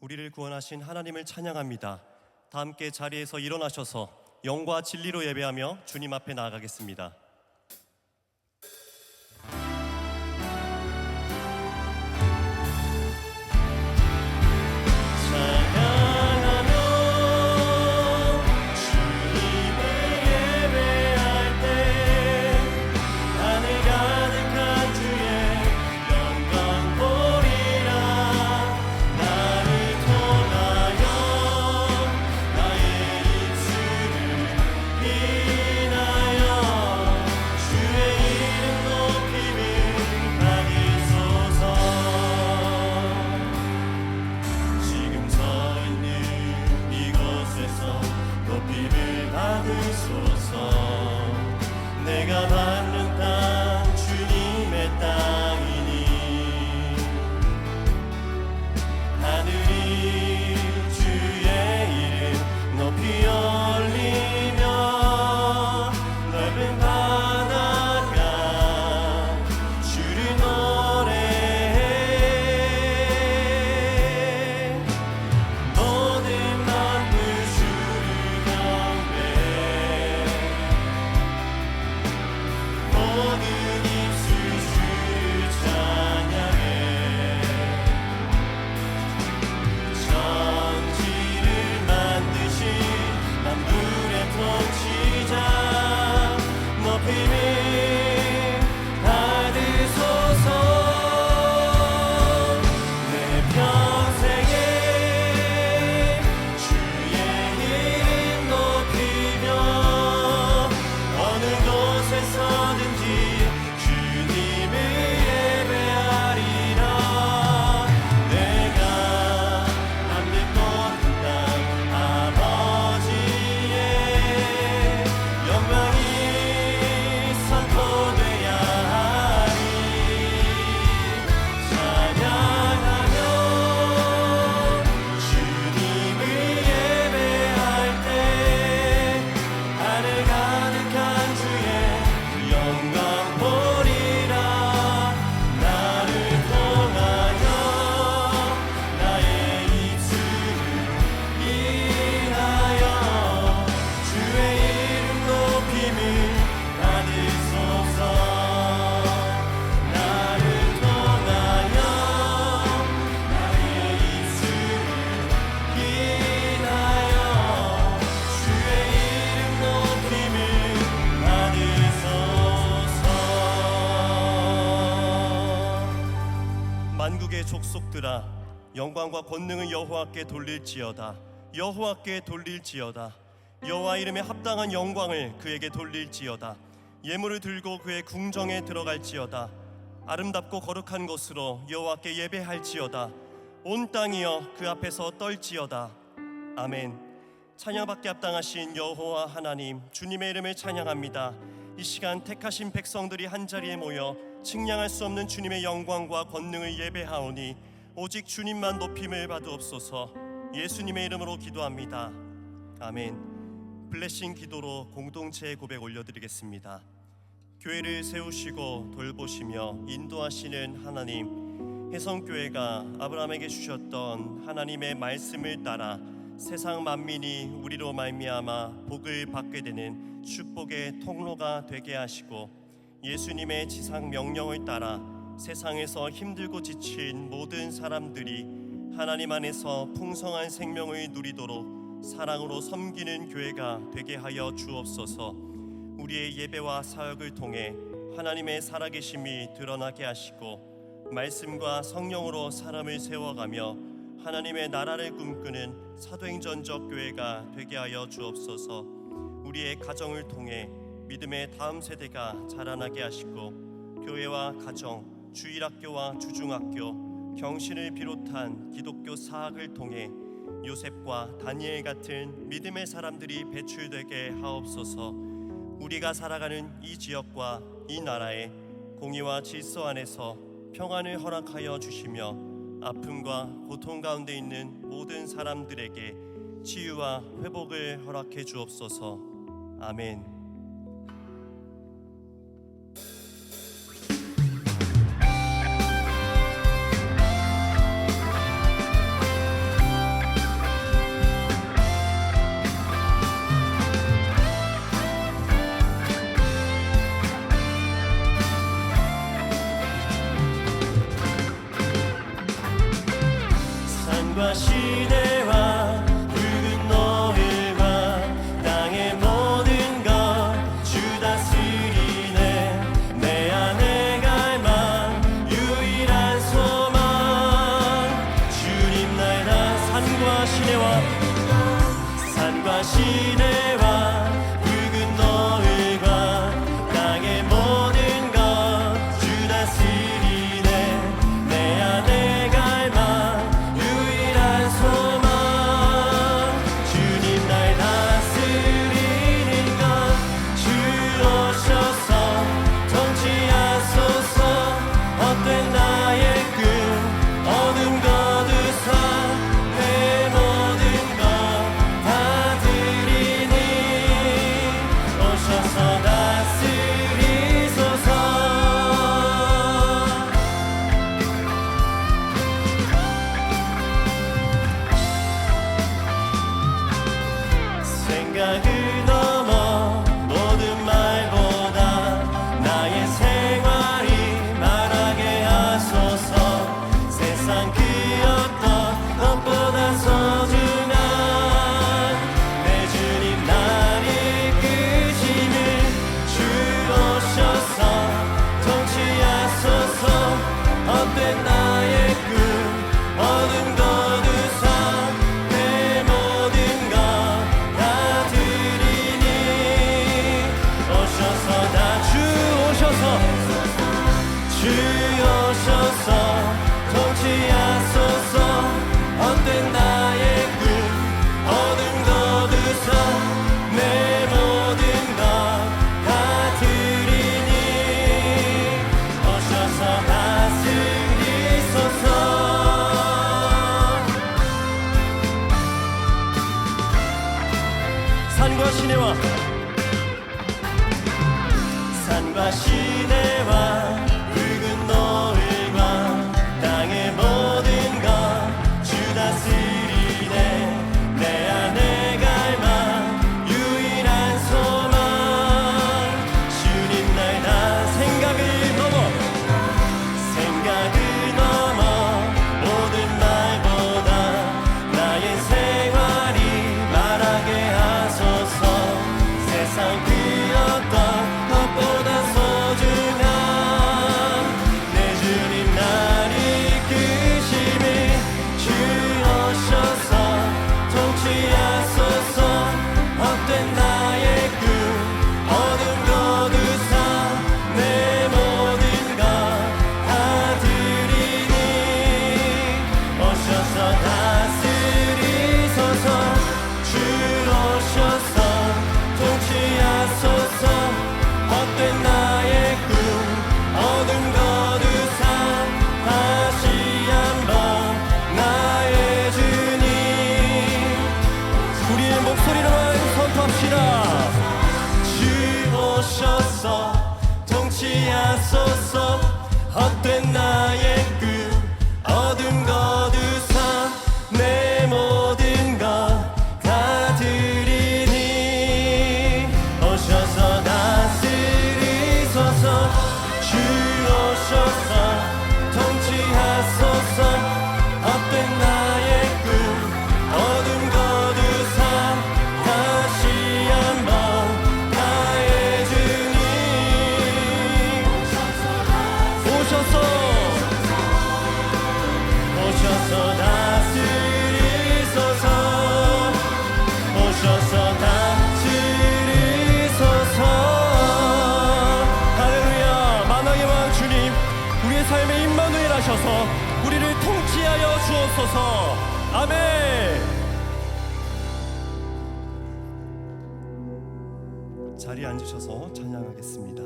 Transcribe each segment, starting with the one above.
우리를 구원하신 하나님을 찬양합니다. 다 함께 자리에서 일어나셔서 영과 진리로 예배하며 주님 앞에 나아가겠습니다. 내가 받는 땅 주님의 땅이니 하늘이 주의 이름 높이 올리며 넓은 바다가 주를 노래해 모든 만물 주를 경배해 모든 입술 주를 찬양해 천지를 만드신 만물의 통치자 높임을 받으소서 내 평생에 주의 이름 높이며 어느 곳에서든지 주님을 예배하리라. 내가 담을 꽃은 땅 아버지의 영광이 선포돼야 하리. 찬양하며 주님을 예배할 때 하늘 가득한 주의 영광 보리라. 나를 통하여 나의 입술을 인하여 주의 이름 높임을 받으소서. 나를 통하여 나의 입술을 인하여 주의 이름 높임을 받으소서. 만국의 족속들아 영광과 권능을 여호와께 돌릴지어다. 여호와께 돌릴지어다. 여호와 이름에 합당한 영광을 그에게 돌릴지어다. 예물을 들고 그의 궁정에 들어갈지어다. 아름답고 거룩한 곳으로 여호와께 예배할지어다. 온 땅이여 그 앞에서 떨지어다. 아멘. 찬양받게 합당하신 여호와 하나님 주님의 이름을 찬양합니다. 이 시간 택하신 백성들이 한자리에 모여 측량할 수 없는 주님의 영광과 권능을 예배하오니 오직 주님만 높임을 받으옵소서. 예수님의 이름으로 기도합니다. 아멘. 블레싱 기도로 공동체의 고백 올려드리겠습니다. 교회를 세우시고 돌보시며 인도하시는 하나님, 혜성교회가 아브라함에게 주셨던 하나님의 말씀을 따라 세상 만민이 우리로 말미암아 복을 받게 되는 축복의 통로가 되게 하시고 예수님의 지상 명령을 따라 세상에서 힘들고 지친 모든 사람들이 하나님 안에서 풍성한 생명을 누리도록 사랑으로 섬기는 교회가 되게 하여 주옵소서. 우리의 예배와 사역을 통해 하나님의 살아계심이 드러나게 하시고 말씀과 성령으로 사람을 세워가며 하나님의 나라를 꿈꾸는 사도행전적 교회가 되게 하여 주옵소서. 우리의 가정을 통해 믿음의 다음 세대가 자라나게 하시고 교회와 가정, 주일학교와 주중학교, 경신을 비롯한 기독교 사학을 통해 요셉과 다니엘 같은 믿음의 사람들이 배출되게 하옵소서. 우리가 살아가는 이 지역과 이 나라에 공의와 질서 안에서 평안을 허락하여 주시며 아픔과 고통 가운데 있는 모든 사람들에게 치유와 회복을 허락해 주옵소서. 아멘. 산과 시내와 붉은 노을과 땅의 모든 것 주 다스리네. 내 안에 갈망 유일한 소망 주님 나이다. 산과 시내와 붉은 노을과 땅의 모든 것 주 다스리네. 내 안에 갈망 유일한 소망 주님 날 다스리는 것. 주 오셔서 통치하소서. 헛된 나의 꿈 어둠 거두사 내 모든 것 다 드리니 오셔서 다스리소서. 생각을 넘어 모든 말보다 나의 생활이 말하게 하소서. 세상 그 어떤 것보다 소중한 내 주님 날 이끄시는 주 오셔서 통치하소서. 헛된 나의 꿈 어둠 거두사 내 모든 것 다 드리니 오셔서 주 오셔서 통치하소서. 헛된 나의 꿈 어둠 거두사 내 모든 것 다 드리니 오셔서 다스리소서. 산과 시내와 붉은 노을과 땅의 모든 것 주 다스리네. 내 안에 갈망 유일한 소망 주님 날 다. 생각을 넘어 모든 말보다 나의 생활이 말하게 하소서. 세상 그 어떤 것보다 소중한 내 주님 날 이끄심이 주 오셔서 통치하소서. 헛된 나의 꿈 어둠 거두사 내 모든 것 다 드리니 오셔서 다스리소서. 주 오셔서 통치하소서. 헛된 나의 꿈 어둠 거두사 다시 한번 나의 주님. 우리의 목소리로만 선포합시다. 주 오셔서 통치하소서. 헛된 나의 꿈 어둠 거두사 내 모든 것 다 드리니 오셔서 다스리소서. 주 오셔서 통치하소서. 헛된 나의 꿈 어둠 거두사 다시 한번 나의 주님 오셔서 다스리소서. 오셔서 다스리소서. 할렐루야. 만왕의 왕 주님 우리의 삶에 임마누엘 하셔서 우리를 통치하여 주옵소서. 아멘. 자리에 앉으셔서 찬양하겠습니다.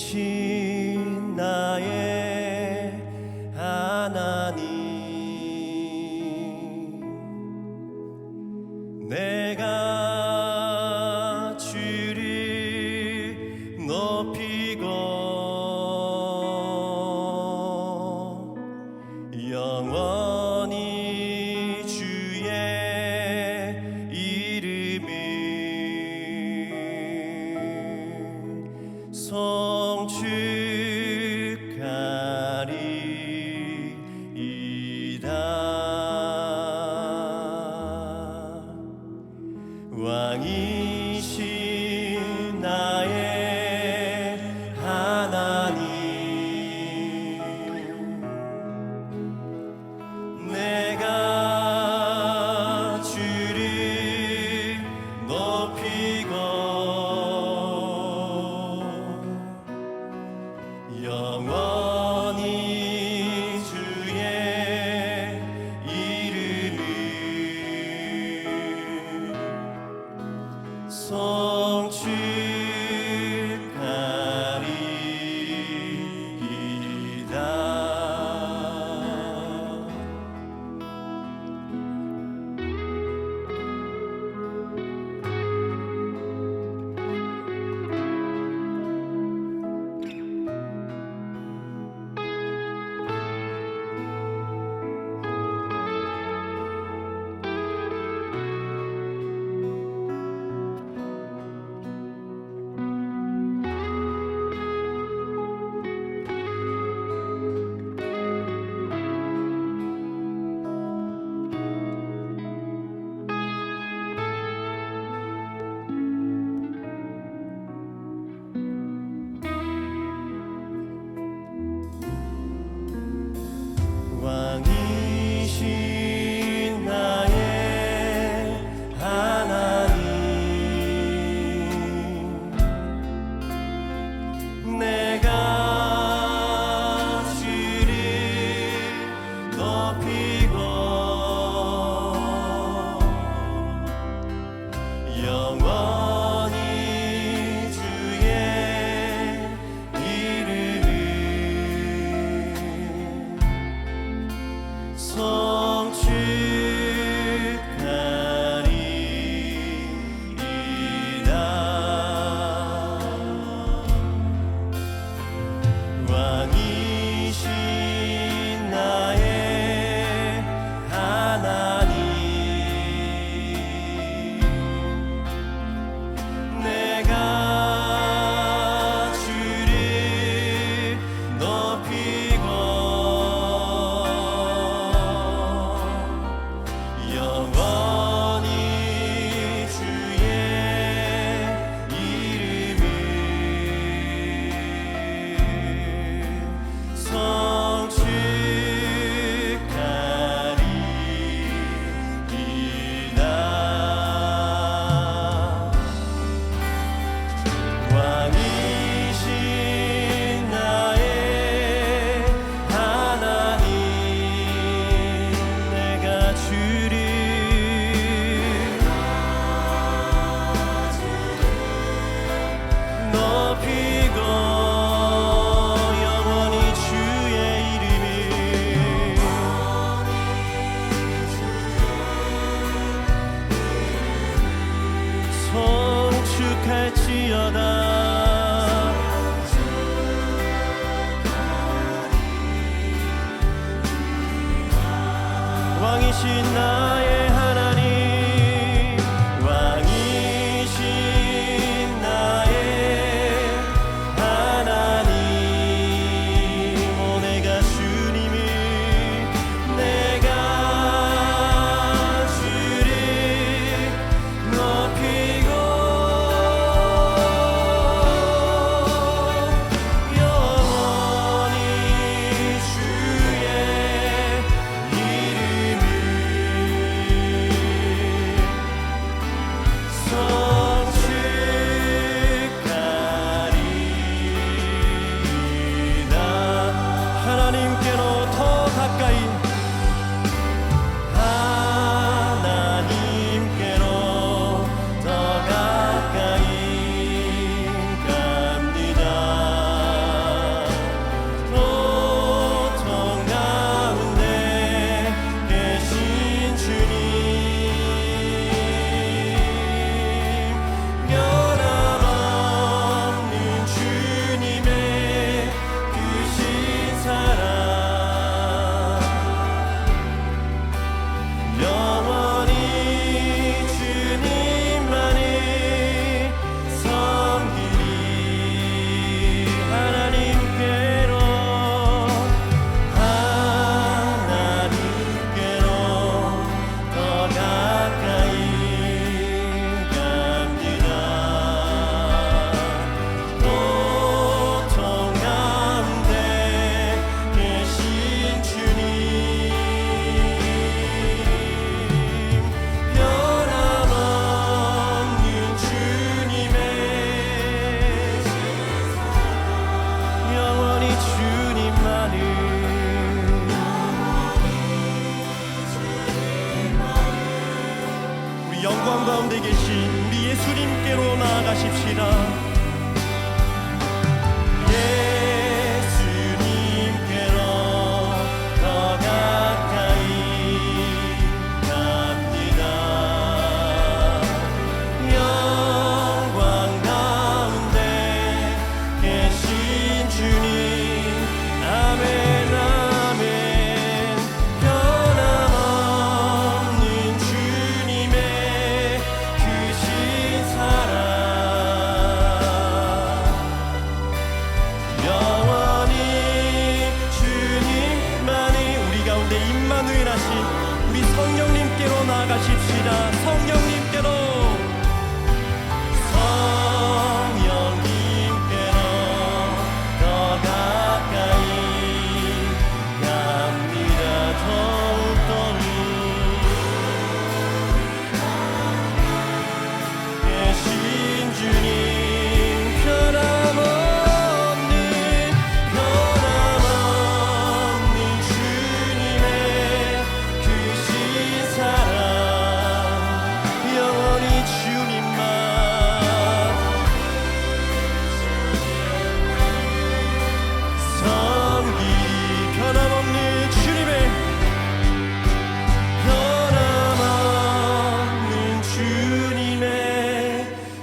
왕이신 나의 하나님 내가 왕이신 나의 하나님, 왕이신 나의 하나님. 오 내가 주님을 내가 주를 높이고 영원히 주의 이름을 성축하리이다. 하나님께로 더 가까이, 하나님께로 더 가까이 갑니다. 고통 가운데 계신 주님, 변함없는 주님의 크신 사랑, 영원히 주님만을 섬기리. 하나님께로 더 가까이 갑니다. 고통 가운데 계신 주님, 변함없는 주님의 영원히 주님만을 우리 영광 가운데 계신 우리 예수님께로 나아가십시다. 예수님께로 더 가까이 갑니다. 영광 가운데 계신 주님, 아멘 아멘. 변함없는 주님의 크신 사랑, 영원히 주님만이 우리 가운데 임마누엘 하신 우리 성령님께로 나아가십시다. 성령님께로 더 가까이 갑니다. 더욱더니 계신 주님, 변함없는 주님의 크신 사랑, 영원히 주님만 섬기리. 변함없는 주님의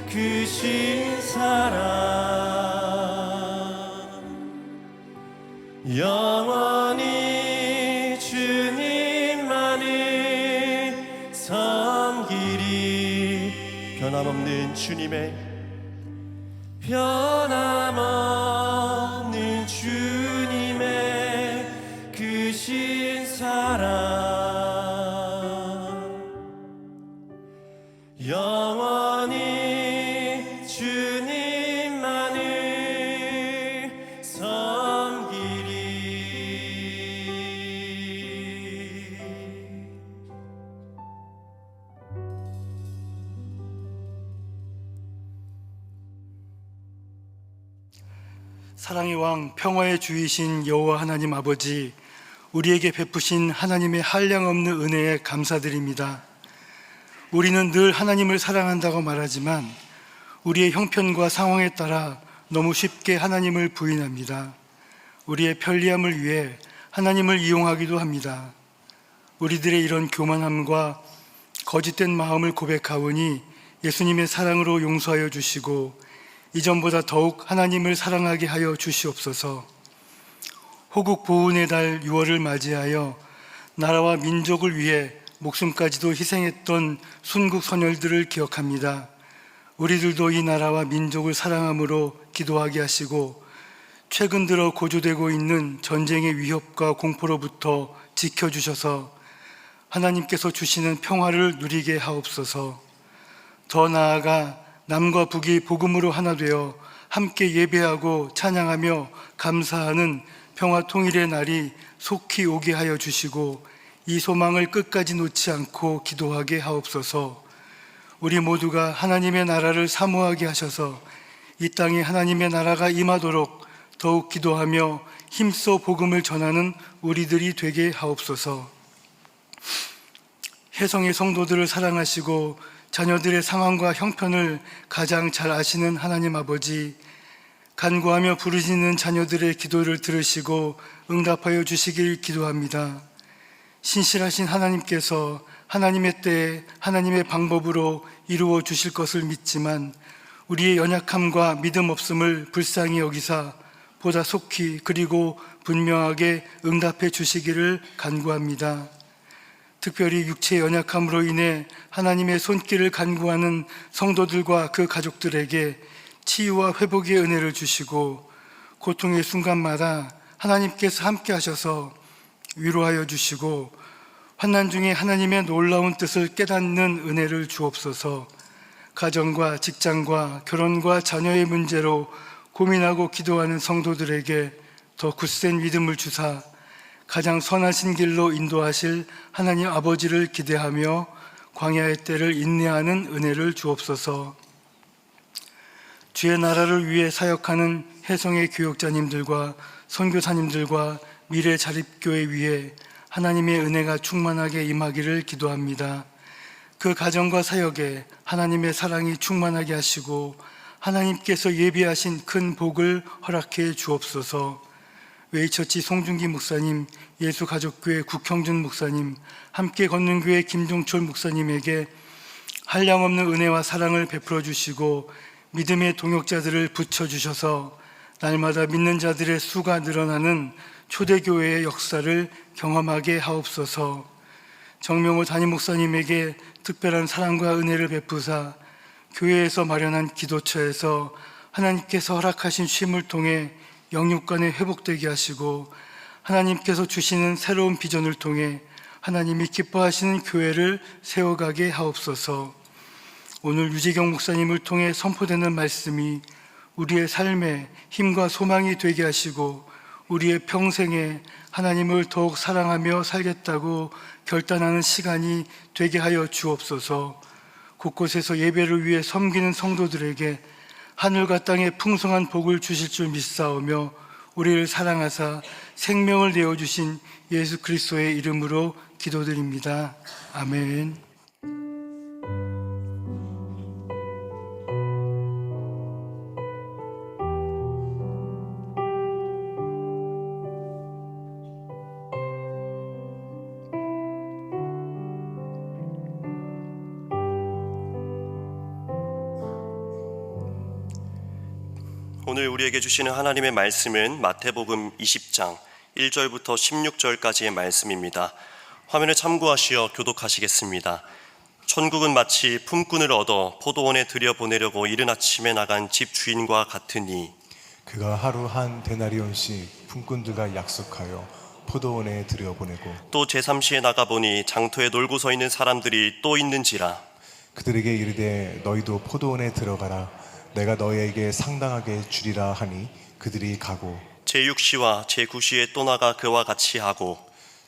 크신 사랑, 영원히 주님만을 섬기리. 변함없는 주님의 크신 사랑, 영원히 주님만을 섬기리. 사랑의 왕, 평화의 주이신 여호와 하나님 아버지, 우리에게 베푸신 하나님의 한량없는 은혜에 감사드립니다. 우리는 늘 하나님을 사랑한다고 말하지만 우리의 형편과 상황에 따라 너무 쉽게 하나님을 부인합니다. 우리의 편리함을 위해 하나님을 이용하기도 합니다. 우리들의 이런 교만함과 거짓된 마음을 고백하오니 예수님의 사랑으로 용서하여 주시고 이전보다 더욱 하나님을 사랑하게 하여 주시옵소서. 호국 보훈의 달 6월을 맞이하여 나라와 민족을 위해 목숨까지도 희생했던 순국 선열들을 기억합니다. 우리들도 이 나라와 민족을 사랑함으로 기도하게 하시고 최근 들어 고조되고 있는 전쟁의 위협과 공포로부터 지켜주셔서 하나님께서 주시는 평화를 누리게 하옵소서. 더 나아가 남과 북이 복음으로 하나 되어 함께 예배하고 찬양하며 감사하는 평화 통일의 날이 속히 오게 하여 주시고 이 소망을 끝까지 놓지 않고 기도하게 하옵소서. 우리 모두가 하나님의 나라를 사모하게 하셔서 이 땅에 하나님의 나라가 임하도록 더욱 기도하며 힘써 복음을 전하는 우리들이 되게 하옵소서. 혜성의 성도들을 사랑하시고 자녀들의 상황과 형편을 가장 잘 아시는 하나님 아버지, 간구하며 부르짖는 자녀들의 기도를 들으시고 응답하여 주시길 기도합니다. 신실하신 하나님께서 하나님의 때에 하나님의 방법으로 이루어 주실 것을 믿지만 우리의 연약함과 믿음 없음을 불쌍히 여기사 보다 속히 그리고 분명하게 응답해 주시기를 간구합니다. 특별히 육체의 연약함으로 인해 하나님의 손길을 간구하는 성도들과 그 가족들에게 치유와 회복의 은혜를 주시고 고통의 순간마다 하나님께서 함께 하셔서 위로하여 주시고 환난 중에 하나님의 놀라운 뜻을 깨닫는 은혜를 주옵소서. 가정과 직장과 결혼과 자녀의 문제로 고민하고 기도하는 성도들에게 더 굳센 믿음을 주사 가장 선하신 길로 인도하실 하나님 아버지를 기대하며 광야의 때를 인내하는 은혜를 주옵소서. 주의 나라를 위해 사역하는 혜성의 교역자님들과 선교사님들과 미래 자립교회 위에 하나님의 은혜가 충만하게 임하기를 기도합니다. 그 가정과 사역에 하나님의 사랑이 충만하게 하시고 하나님께서 예비하신 큰 복을 허락해 주옵소서. 웨이처치 송중기 목사님, 예수가족교회 국형준 목사님, 함께 걷는교회 김종철 목사님에게 한량없는 은혜와 사랑을 베풀어 주시고 믿음의 동역자들을 붙여주셔서 날마다 믿는 자들의 수가 늘어나는 초대교회의 역사를 경험하게 하옵소서. 정명호 담임 목사님에게 특별한 사랑과 은혜를 베푸사 교회에서 마련한 기도처에서 하나님께서 허락하신 쉼을 통해 영육간에 회복되게 하시고 하나님께서 주시는 새로운 비전을 통해 하나님이 기뻐하시는 교회를 세워가게 하옵소서. 오늘 유재경 목사님을 통해 선포되는 말씀이 우리의 삶에 힘과 소망이 되게 하시고 우리의 평생에 하나님을 더욱 사랑하며 살겠다고 결단하는 시간이 되게 하여 주옵소서. 곳곳에서 예배를 위해 섬기는 성도들에게 하늘과 땅에 풍성한 복을 주실 줄 믿사오며 우리를 사랑하사 생명을 내어주신 예수 그리스도의 이름으로 기도드립니다. 아멘. 오늘 우리에게 주시는 하나님의 말씀은 마태복음 20장 1절부터 16절까지의 말씀입니다. 화면을 참고하시어 교독하시겠습니다. 천국은 마치 품꾼을 얻어 포도원에 들여보내려고 이른 아침에 나간 집 주인과 같으니 그가 하루 한 데나리온씩 품꾼들과 약속하여 포도원에 들여보내고 또 제3시에 나가보니 장터에 놀고 서 있는 사람들이 또 있는지라 그들에게 이르되 너희도 포도원에 들어가라 내가 너희에게 상당하게 주리라 하니 그들이 가고 제6시와 제9시에 또 나가 그와 같이 하고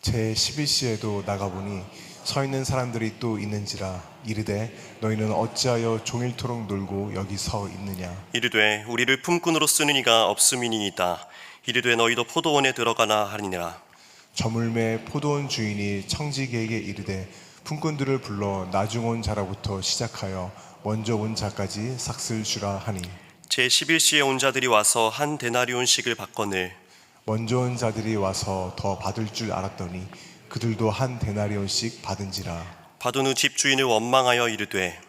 제11시에도 나가보니 서 있는 사람들이 또 있는지라 이르되 너희는 어찌하여 종일토록 놀고 여기 서 있느냐 이르되 우리를 품꾼으로 쓰는 이가 없음이니이다. 이르되 너희도 포도원에 들어가나 하니라. 저물매 포도원 주인이 청지기에게 이르되 품꾼들을 불러 나중 온 자로부터 시작하여 먼저 온 자까지 삭슬 주라 하니 제11시에 온 자들이 와서 한 데나리온씩을 받거늘 먼저 온 자들이 와서 더 받을 줄 알았더니 그들도 한 데나리온씩 받은지라. 받은 후 집주인을 원망하여 이르되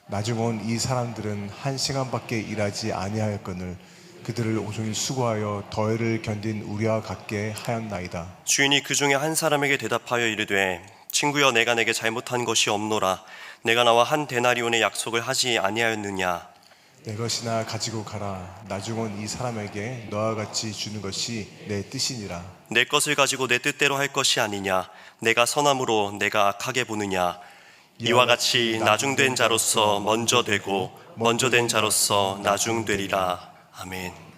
나중 온 이 사람들은 한 시간밖에 일하지 아니하였거늘 그들을 온종일 수고하여 더해를 견딘 우리와 같게 하였나이다. 주인이 그 중에 한 사람에게 대답하여 이르되 친구여, 내가 내게 잘못한 것이 없노라. 내가 나와 한 데나리온의 약속을 하지 아니하였느냐? 내 것이나 가지고 가라. 나중은 이 사람에게 너와 같이 주는 것이 내 뜻이니라. 내 것을 가지고 내 뜻대로 할 것이 아니냐? 내가 선함으로 내가 악하게 보느냐? 이와 같이 나중된 자로서 먼저 되고 먼저 된 자로서 나중되리라. 아멘.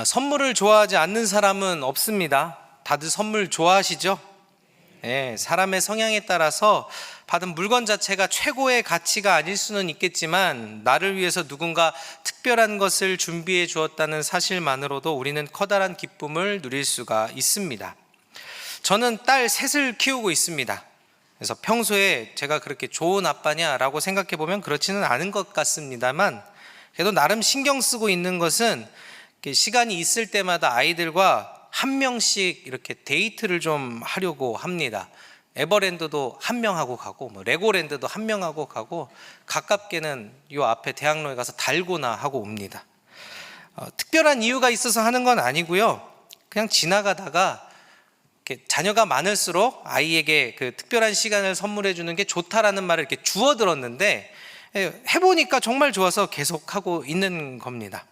선물을 좋아하지 않는 사람은 없습니다. 다들 선물 좋아하시죠? 예, 사람의 성향에 따라서 받은 물건 자체가 최고의 가치가 아닐 수는 있겠지만 나를 위해서 누군가 특별한 것을 준비해 주었다는 사실만으로도 우리는 커다란 기쁨을 누릴 수가 있습니다. 저는 딸 셋을 키우고 있습니다. 그래서 평소에 제가 그렇게 좋은 아빠냐라고 생각해 보면 그렇지는 않은 것 같습니다만, 그래도 나름 신경 쓰고 있는 것은 이렇게 시간이 있을 때마다 아이들과 한 명씩 이렇게 데이트를 좀 하려고 합니다. 에버랜드도 한 명하고 가고, 레고랜드도 한 명하고 가고, 가깝게는 요 앞에 대학로에 가서 달고나 하고 옵니다. 특별한 이유가 있어서 하는 건 아니고요. 그냥 지나가다가 이렇게 자녀가 많을수록 아이에게 그 특별한 시간을 선물해 주는 게 좋다라는 말을 이렇게 주워 들었는데, 해보니까 정말 좋아서 계속 하고 있는 겁니다.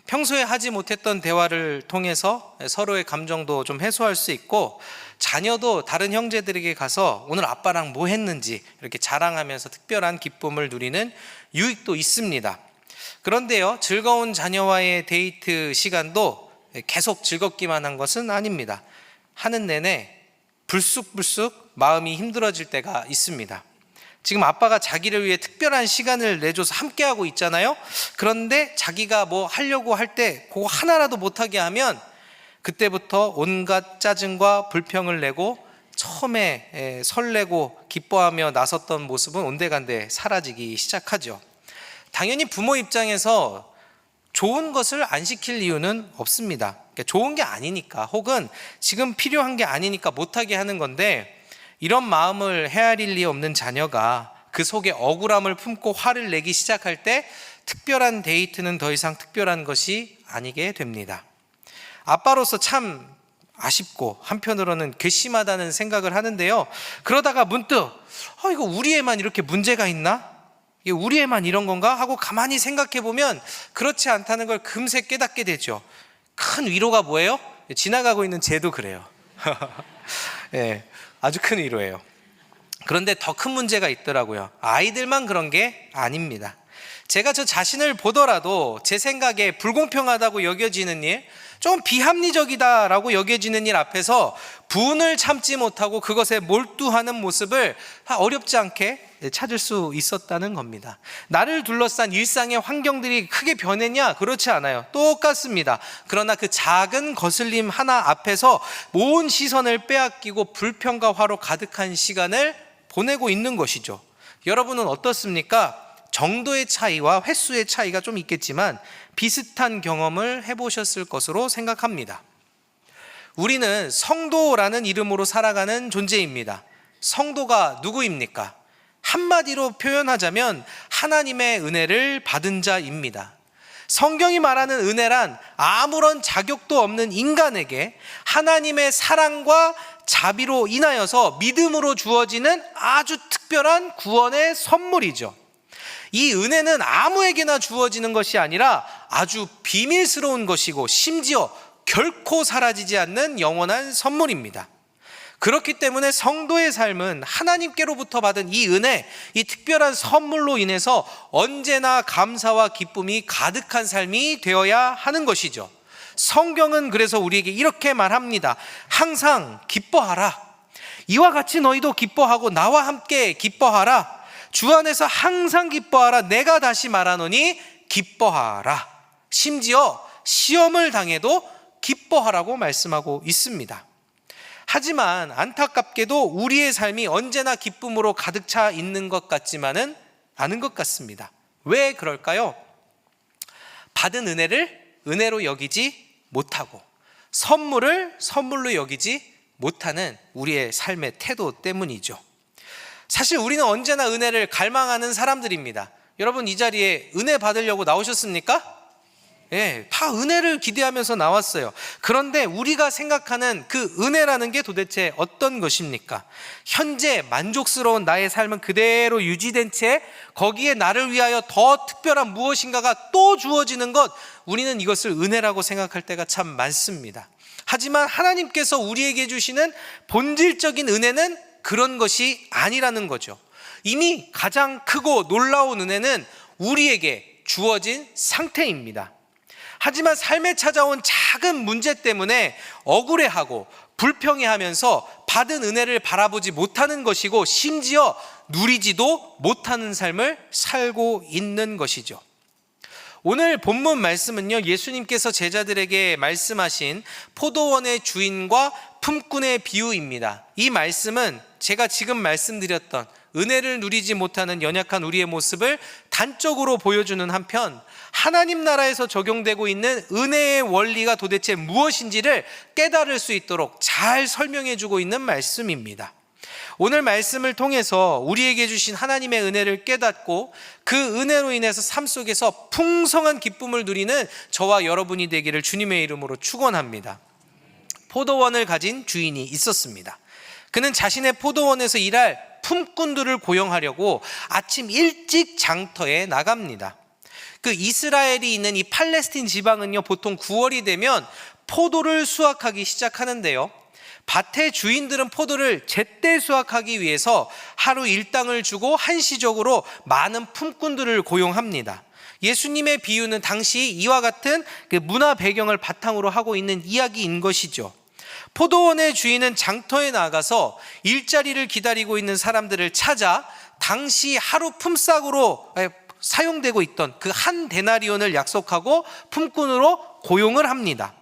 평소에 하지 못했던 대화를 통해서 서로의 감정도 좀 해소할 수 있고, 자녀도 다른 형제들에게 가서 오늘 아빠랑 뭐 했는지 이렇게 자랑하면서 특별한 기쁨을 누리는 유익도 있습니다. 그런데요, 즐거운 자녀와의 데이트 시간도 계속 즐겁기만 한 것은 아닙니다. 하는 내내 불쑥불쑥 마음이 힘들어질 때가 있습니다. 지금 아빠가 자기를 위해 특별한 시간을 내줘서 함께하고 있잖아요. 그런데 자기가 뭐 하려고 할 때 그거 하나라도 못하게 하면 그때부터 온갖 짜증과 불평을 내고, 처음에 설레고 기뻐하며 나섰던 모습은 온데간데 사라지기 시작하죠. 당연히 부모 입장에서 좋은 것을 안 시킬 이유는 없습니다. 그러니까 좋은 게 아니니까, 혹은 지금 필요한 게 아니니까 못하게 하는 건데, 이런 마음을 헤아릴 리 없는 자녀가 그 속에 억울함을 품고 화를 내기 시작할 때 특별한 데이트는 더 이상 특별한 것이 아니게 됩니다. 아빠로서 참 아쉽고 한편으로는 괘씸하다는 생각을 하는데요, 그러다가 문득 이거 우리 애만 이렇게 문제가 있나? 이게 우리 애만 이런 건가? 하고 가만히 생각해 보면 그렇지 않다는 걸 금세 깨닫게 되죠. 큰 위로가 뭐예요? 지나가고 있는 쟤도 그래요. 네, 아주 큰 위로예요. 그런데 더 큰 문제가 있더라고요. 아이들만 그런 게 아닙니다. 제가 저 자신을 보더라도 제 생각에 불공평하다고 여겨지는 일, 좀 비합리적이다라고 여겨지는 일 앞에서 분을 참지 못하고 그것에 몰두하는 모습을 어렵지 않게 찾을 수 있었다는 겁니다. 나를 둘러싼 일상의 환경들이 크게 변했냐? 그렇지 않아요. 똑같습니다. 그러나 그 작은 거슬림 하나 앞에서 온 시선을 빼앗기고 불평과 화로 가득한 시간을 보내고 있는 것이죠. 여러분은 어떻습니까? 정도의 차이와 횟수의 차이가 좀 있겠지만 비슷한 경험을 해보셨을 것으로 생각합니다. 우리는 성도라는 이름으로 살아가는 존재입니다. 성도가 누구입니까? 한마디로 표현하자면 하나님의 은혜를 받은 자입니다. 성경이 말하는 은혜란 아무런 자격도 없는 인간에게 하나님의 사랑과 자비로 인하여서 믿음으로 주어지는 아주 특별한 구원의 선물이죠. 이 은혜는 아무에게나 주어지는 것이 아니라 아주 비밀스러운 것이고, 심지어 결코 사라지지 않는 영원한 선물입니다. 그렇기 때문에 성도의 삶은 하나님께로부터 받은 이 은혜, 이 특별한 선물로 인해서 언제나 감사와 기쁨이 가득한 삶이 되어야 하는 것이죠. 성경은 그래서 우리에게 이렇게 말합니다. 항상 기뻐하라. 이와 같이 너희도 기뻐하고 나와 함께 기뻐하라. 주 안에서 항상 기뻐하라. 내가 다시 말하노니 기뻐하라. 심지어 시험을 당해도 기뻐하라고 말씀하고 있습니다. 하지만 안타깝게도 우리의 삶이 언제나 기쁨으로 가득 차 있는 것 같지만은 않은 것 같습니다. 왜 그럴까요? 받은 은혜를 은혜로 여기지 못하고, 선물을 선물로 여기지 못하는 우리의 삶의 태도 때문이죠. 사실 우리는 언제나 은혜를 갈망하는 사람들입니다. 여러분, 이 자리에 은혜 받으려고 나오셨습니까? 예, 다 은혜를 기대하면서 나왔어요. 그런데 우리가 생각하는 그 은혜라는 게 도대체 어떤 것입니까? 현재 만족스러운 나의 삶은 그대로 유지된 채 거기에 나를 위하여 더 특별한 무엇인가가 또 주어지는 것, 우리는 이것을 은혜라고 생각할 때가 참 많습니다. 하지만 하나님께서 우리에게 주시는 본질적인 은혜는 그런 것이 아니라는 거죠. 이미 가장 크고 놀라운 은혜는 우리에게 주어진 상태입니다. 하지만 삶에 찾아온 작은 문제 때문에 억울해하고 불평해하면서 받은 은혜를 바라보지 못하는 것이고, 심지어 누리지도 못하는 삶을 살고 있는 것이죠. 오늘 본문 말씀은요, 예수님께서 제자들에게 말씀하신 포도원의 주인과 품꾼의 비유입니다. 이 말씀은 제가 지금 말씀드렸던 은혜를 누리지 못하는 연약한 우리의 모습을 단적으로 보여주는 한편, 하나님 나라에서 적용되고 있는 은혜의 원리가 도대체 무엇인지를 깨달을 수 있도록 잘 설명해 주고 있는 말씀입니다. 오늘 말씀을 통해서 우리에게 주신 하나님의 은혜를 깨닫고 그 은혜로 인해서 삶 속에서 풍성한 기쁨을 누리는 저와 여러분이 되기를 주님의 이름으로 축원합니다. 포도원을 가진 주인이 있었습니다. 그는 자신의 포도원에서 일할 품꾼들을 고용하려고 아침 일찍 장터에 나갑니다. 그 이스라엘이 있는 이 팔레스틴 지방은요, 보통 9월이 되면 포도를 수확하기 시작하는데요, 밭의 주인들은 포도를 제때 수확하기 위해서 하루 일당을 주고 한시적으로 많은 품꾼들을 고용합니다. 예수님의 비유는 당시 이와 같은 그 문화 배경을 바탕으로 하고 있는 이야기인 것이죠. 포도원의 주인은 장터에 나가서 일자리를 기다리고 있는 사람들을 찾아 당시 하루 품삯으로 사용되고 있던 그 한 데나리온을 약속하고 품꾼으로 고용을 합니다.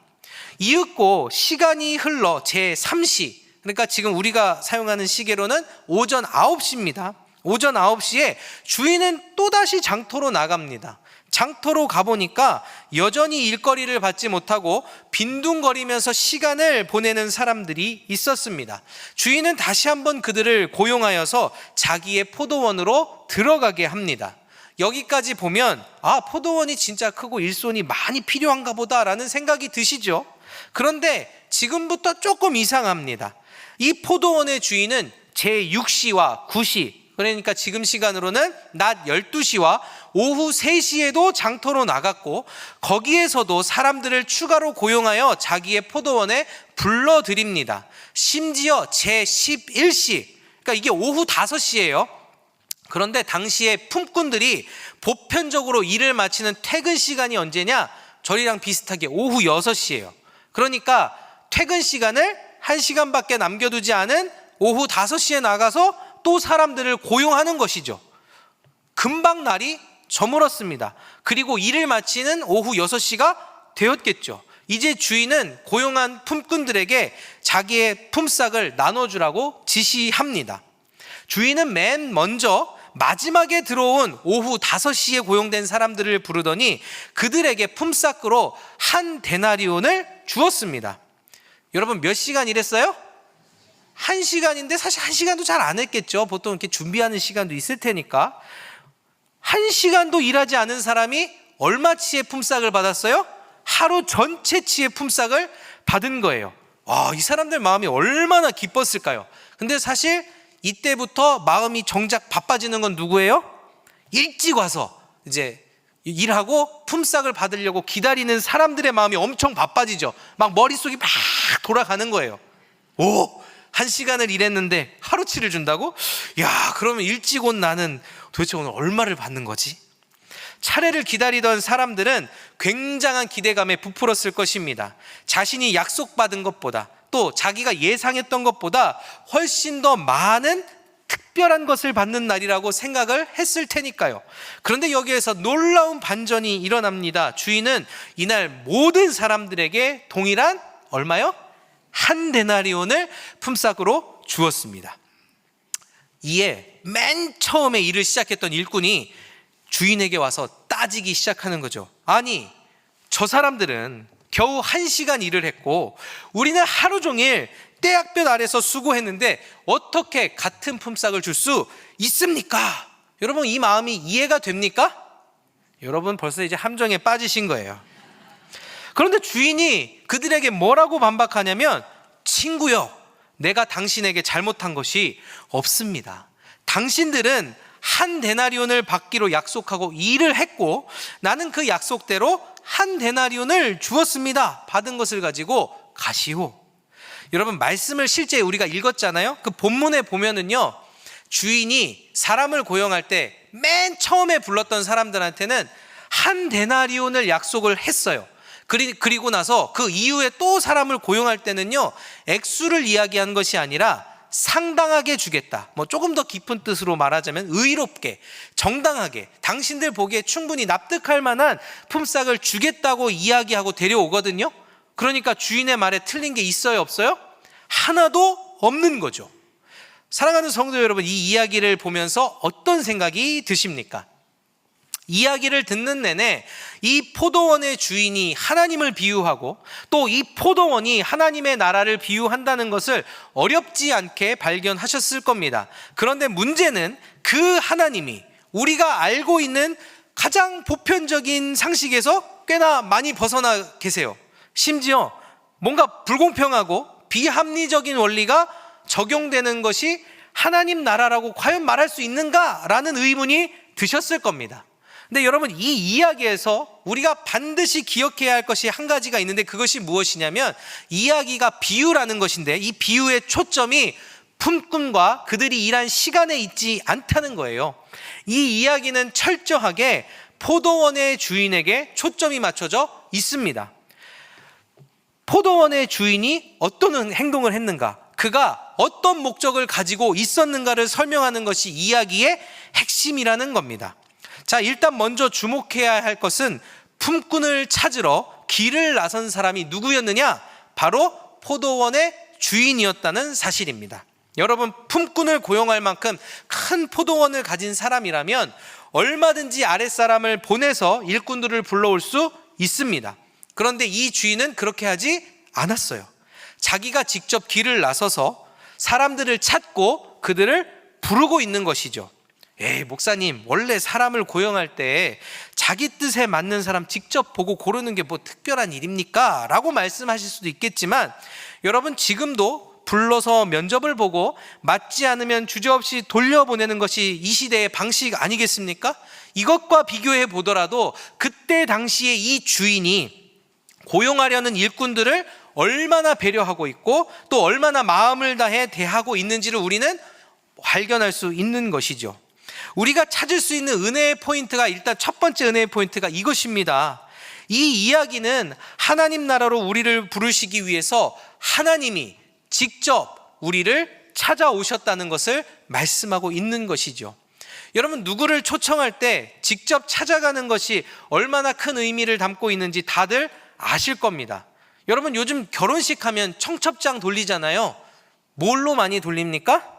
이윽고 시간이 흘러 제3시, 그러니까 지금 우리가 사용하는 시계로는 오전 9시입니다. 오전 9시에 주인은 또다시 장터로 나갑니다. 장터로 가보니까 여전히 일거리를 받지 못하고 빈둥거리면서 시간을 보내는 사람들이 있었습니다. 주인은 다시 한번 그들을 고용하여서 자기의 포도원으로 들어가게 합니다. 여기까지 보면 포도원이 진짜 크고 일손이 많이 필요한가 보다라는 생각이 드시죠? 그런데 지금부터 조금 이상합니다. 이 포도원의 주인은 제6시와 9시, 그러니까 지금 시간으로는 낮 12시와 오후 3시에도 장터로 나갔고 거기에서도 사람들을 추가로 고용하여 자기의 포도원에 불러들입니다. 심지어 제11시, 그러니까 이게 오후 5시예요. 그런데 당시에 품꾼들이 보편적으로 일을 마치는 퇴근 시간이 언제냐? 저희랑 비슷하게 오후 6시예요. 그러니까 퇴근 시간을 1시간밖에 남겨두지 않은 오후 5시에 나가서 또 사람들을 고용하는 것이죠. 금방 날이 저물었습니다. 그리고 일을 마치는 오후 6시가 되었겠죠. 이제 주인은 고용한 품꾼들에게 자기의 품삯을 나눠주라고 지시합니다. 주인은 맨 먼저 마지막에 들어온 오후 5시에 고용된 사람들을 부르더니 그들에게 품삯으로 한 데나리온을 주었습니다. 여러분 몇 시간 일했어요? 1시간인데 사실 1시간도 잘 안 했겠죠. 보통 이렇게 준비하는 시간도 있을 테니까. 1시간도 일하지 않은 사람이 얼마치의 품삯을 받았어요? 하루 전체치의 품삯을 받은 거예요. 와, 이 사람들 마음이 얼마나 기뻤을까요? 근데 사실 이때부터 마음이 정작 바빠지는 건 누구예요? 일찍 와서 이제 일하고 품삯을 받으려고 기다리는 사람들의 마음이 엄청 바빠지죠. 막 머릿속이 막 돌아가는 거예요. 1시간을 일했는데 하루치를 준다고? 야, 그러면 일찍 온 나는 도대체 오늘 얼마를 받는 거지? 차례를 기다리던 사람들은 굉장한 기대감에 부풀었을 것입니다. 자신이 약속받은 것보다 또 자기가 예상했던 것보다 훨씬 더 많은 특별한 것을 받는 날이라고 생각을 했을 테니까요. 그런데 여기에서 놀라운 반전이 일어납니다. 주인은 이날 모든 사람들에게 동일한 얼마요? 한 데나리온을 품삯으로 주었습니다. 이에 맨 처음에 일을 시작했던 일꾼이 주인에게 와서 따지기 시작하는 거죠. 아니, 저 사람들은 겨우 1시간 일을 했고 우리는 하루 종일 떼약볕 아래서 수고했는데 어떻게 같은 품삯을 줄 수 있습니까? 여러분 이 마음이 이해가 됩니까? 여러분 벌써 이제 함정에 빠지신 거예요. 그런데 주인이 그들에게 뭐라고 반박하냐면, 친구여, 내가 당신에게 잘못한 것이 없습니다. 당신들은 한 데나리온을 받기로 약속하고 일을 했고 나는 그 약속대로 한 데나리온을 주었습니다. 받은 것을 가지고 가시오. 여러분 말씀을 실제 우리가 읽었잖아요. 그 본문에 보면은요, 주인이 사람을 고용할 때 맨 처음에 불렀던 사람들한테는 한 데나리온을 약속을 했어요. 그리고 나서 그 이후에 또 사람을 고용할 때는요, 액수를 이야기한 것이 아니라 상당하게 주겠다, 조금 더 깊은 뜻으로 말하자면 의롭게, 정당하게, 당신들 보기에 충분히 납득할 만한 품삯을 주겠다고 이야기하고 데려오거든요. 그러니까 주인의 말에 틀린 게 있어요, 없어요? 하나도 없는 거죠. 사랑하는 성도 여러분, 이 이야기를 보면서 어떤 생각이 드십니까? 이야기를 듣는 내내 이 포도원의 주인이 하나님을 비유하고 또 이 포도원이 하나님의 나라를 비유한다는 것을 어렵지 않게 발견하셨을 겁니다. 그런데 문제는 그 하나님이 우리가 알고 있는 가장 보편적인 상식에서 꽤나 많이 벗어나 계세요. 심지어 뭔가 불공평하고 비합리적인 원리가 적용되는 것이 하나님 나라라고 과연 말할 수 있는가라는 의문이 드셨을 겁니다. 근데 여러분, 이 이야기에서 우리가 반드시 기억해야 할 것이 한 가지가 있는데, 그것이 무엇이냐면 이야기가 비유라는 것인데, 이 비유의 초점이 품꾼과 그들이 일한 시간에 있지 않다는 거예요. 이 이야기는 철저하게 포도원의 주인에게 초점이 맞춰져 있습니다. 포도원의 주인이 어떤 행동을 했는가, 그가 어떤 목적을 가지고 있었는가를 설명하는 것이 이야기의 핵심이라는 겁니다. 자, 일단 먼저 주목해야 할 것은 품꾼을 찾으러 길을 나선 사람이 누구였느냐? 바로 포도원의 주인이었다는 사실입니다. 여러분, 품꾼을 고용할 만큼 큰 포도원을 가진 사람이라면 얼마든지 아랫사람을 보내서 일꾼들을 불러올 수 있습니다. 그런데 이 주인은 그렇게 하지 않았어요. 자기가 직접 길을 나서서 사람들을 찾고 그들을 부르고 있는 것이죠. 목사님, 원래 사람을 고용할 때 자기 뜻에 맞는 사람 직접 보고 고르는 게 뭐 특별한 일입니까? 라고 말씀하실 수도 있겠지만, 여러분, 지금도 불러서 면접을 보고 맞지 않으면 주저없이 돌려보내는 것이 이 시대의 방식 아니겠습니까? 이것과 비교해 보더라도 그때 당시에 이 주인이 고용하려는 일꾼들을 얼마나 배려하고 있고 또 얼마나 마음을 다해 대하고 있는지를 우리는 발견할 수 있는 것이죠. 우리가 찾을 수 있는 은혜의 포인트가, 일단 첫 번째 은혜의 포인트가 이것입니다. 이 이야기는 하나님 나라로 우리를 부르시기 위해서 하나님이 직접 우리를 찾아오셨다는 것을 말씀하고 있는 것이죠. 여러분, 누구를 초청할 때 직접 찾아가는 것이 얼마나 큰 의미를 담고 있는지 다들 아실 겁니다. 여러분, 요즘 결혼식 하면 청첩장 돌리잖아요. 뭘로 많이 돌립니까?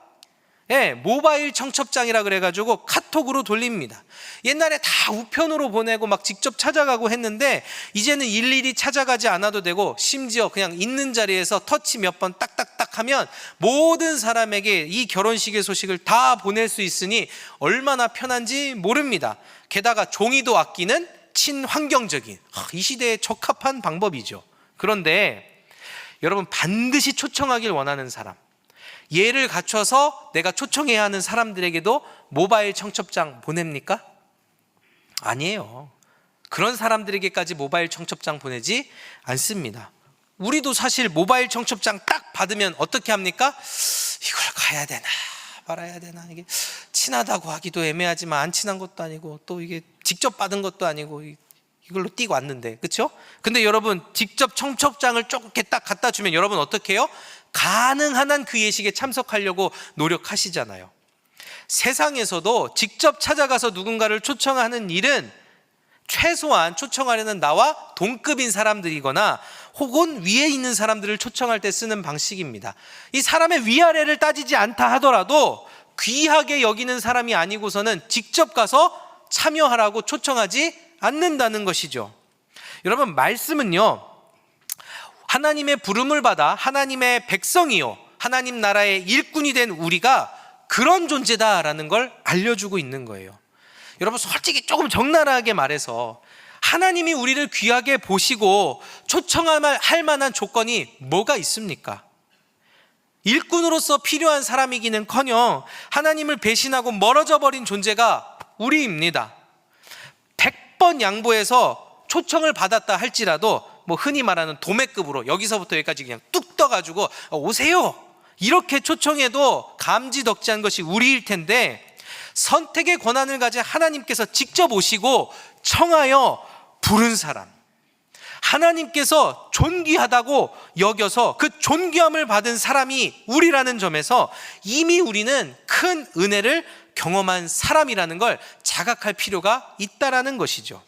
모바일 청첩장이라 그래가지고 카톡으로 돌립니다. 옛날에 다 우편으로 보내고 막 직접 찾아가고 했는데, 이제는 일일이 찾아가지 않아도 되고 심지어 그냥 있는 자리에서 터치 몇 번 딱딱딱 하면 모든 사람에게 이 결혼식의 소식을 다 보낼 수 있으니 얼마나 편한지 모릅니다. 게다가 종이도 아끼는 친환경적인, 이 시대에 적합한 방법이죠. 그런데 여러분, 반드시 초청하길 원하는 사람, 예를 갖춰서 내가 초청해야 하는 사람들에게도 모바일 청첩장 보냅니까? 아니에요. 그런 사람들에게까지 모바일 청첩장 보내지 않습니다. 우리도 사실 모바일 청첩장 딱 받으면 어떻게 합니까? 이걸 가야 되나 말아야 되나, 이게 친하다고 하기도 애매하지만 안 친한 것도 아니고 또 이게 직접 받은 것도 아니고 이걸로 띄고 왔는데, 그렇죠? 근데 여러분, 직접 청첩장을 이렇게 딱 갖다 주면 여러분 어떻게 해요? 가능한 한 그 예식에 참석하려고 노력하시잖아요. 세상에서도 직접 찾아가서 누군가를 초청하는 일은 최소한 초청하려는 나와 동급인 사람들이거나 혹은 위에 있는 사람들을 초청할 때 쓰는 방식입니다. 이 사람의 위아래를 따지지 않다 하더라도 귀하게 여기는 사람이 아니고서는 직접 가서 참여하라고 초청하지 않는다는 것이죠. 여러분, 말씀은요, 하나님의 부름을 받아 하나님의 백성이요 하나님 나라의 일꾼이 된 우리가 그런 존재다라는 걸 알려주고 있는 거예요. 여러분, 솔직히 조금 적나라하게 말해서 하나님이 우리를 귀하게 보시고 초청할 만한 조건이 뭐가 있습니까? 일꾼으로서 필요한 사람이기는커녕 하나님을 배신하고 멀어져 버린 존재가 우리입니다. 100번 양보해서 초청을 받았다 할지라도 뭐 흔히 말하는 도매급으로 여기서부터 여기까지 그냥 뚝 떠가지고 오세요 이렇게 초청해도 감지덕지한 것이 우리일 텐데, 선택의 권한을 가진 하나님께서 직접 오시고 청하여 부른 사람, 하나님께서 존귀하다고 여겨서 그 존귀함을 받은 사람이 우리라는 점에서 이미 우리는 큰 은혜를 경험한 사람이라는 걸 자각할 필요가 있다라는 것이죠.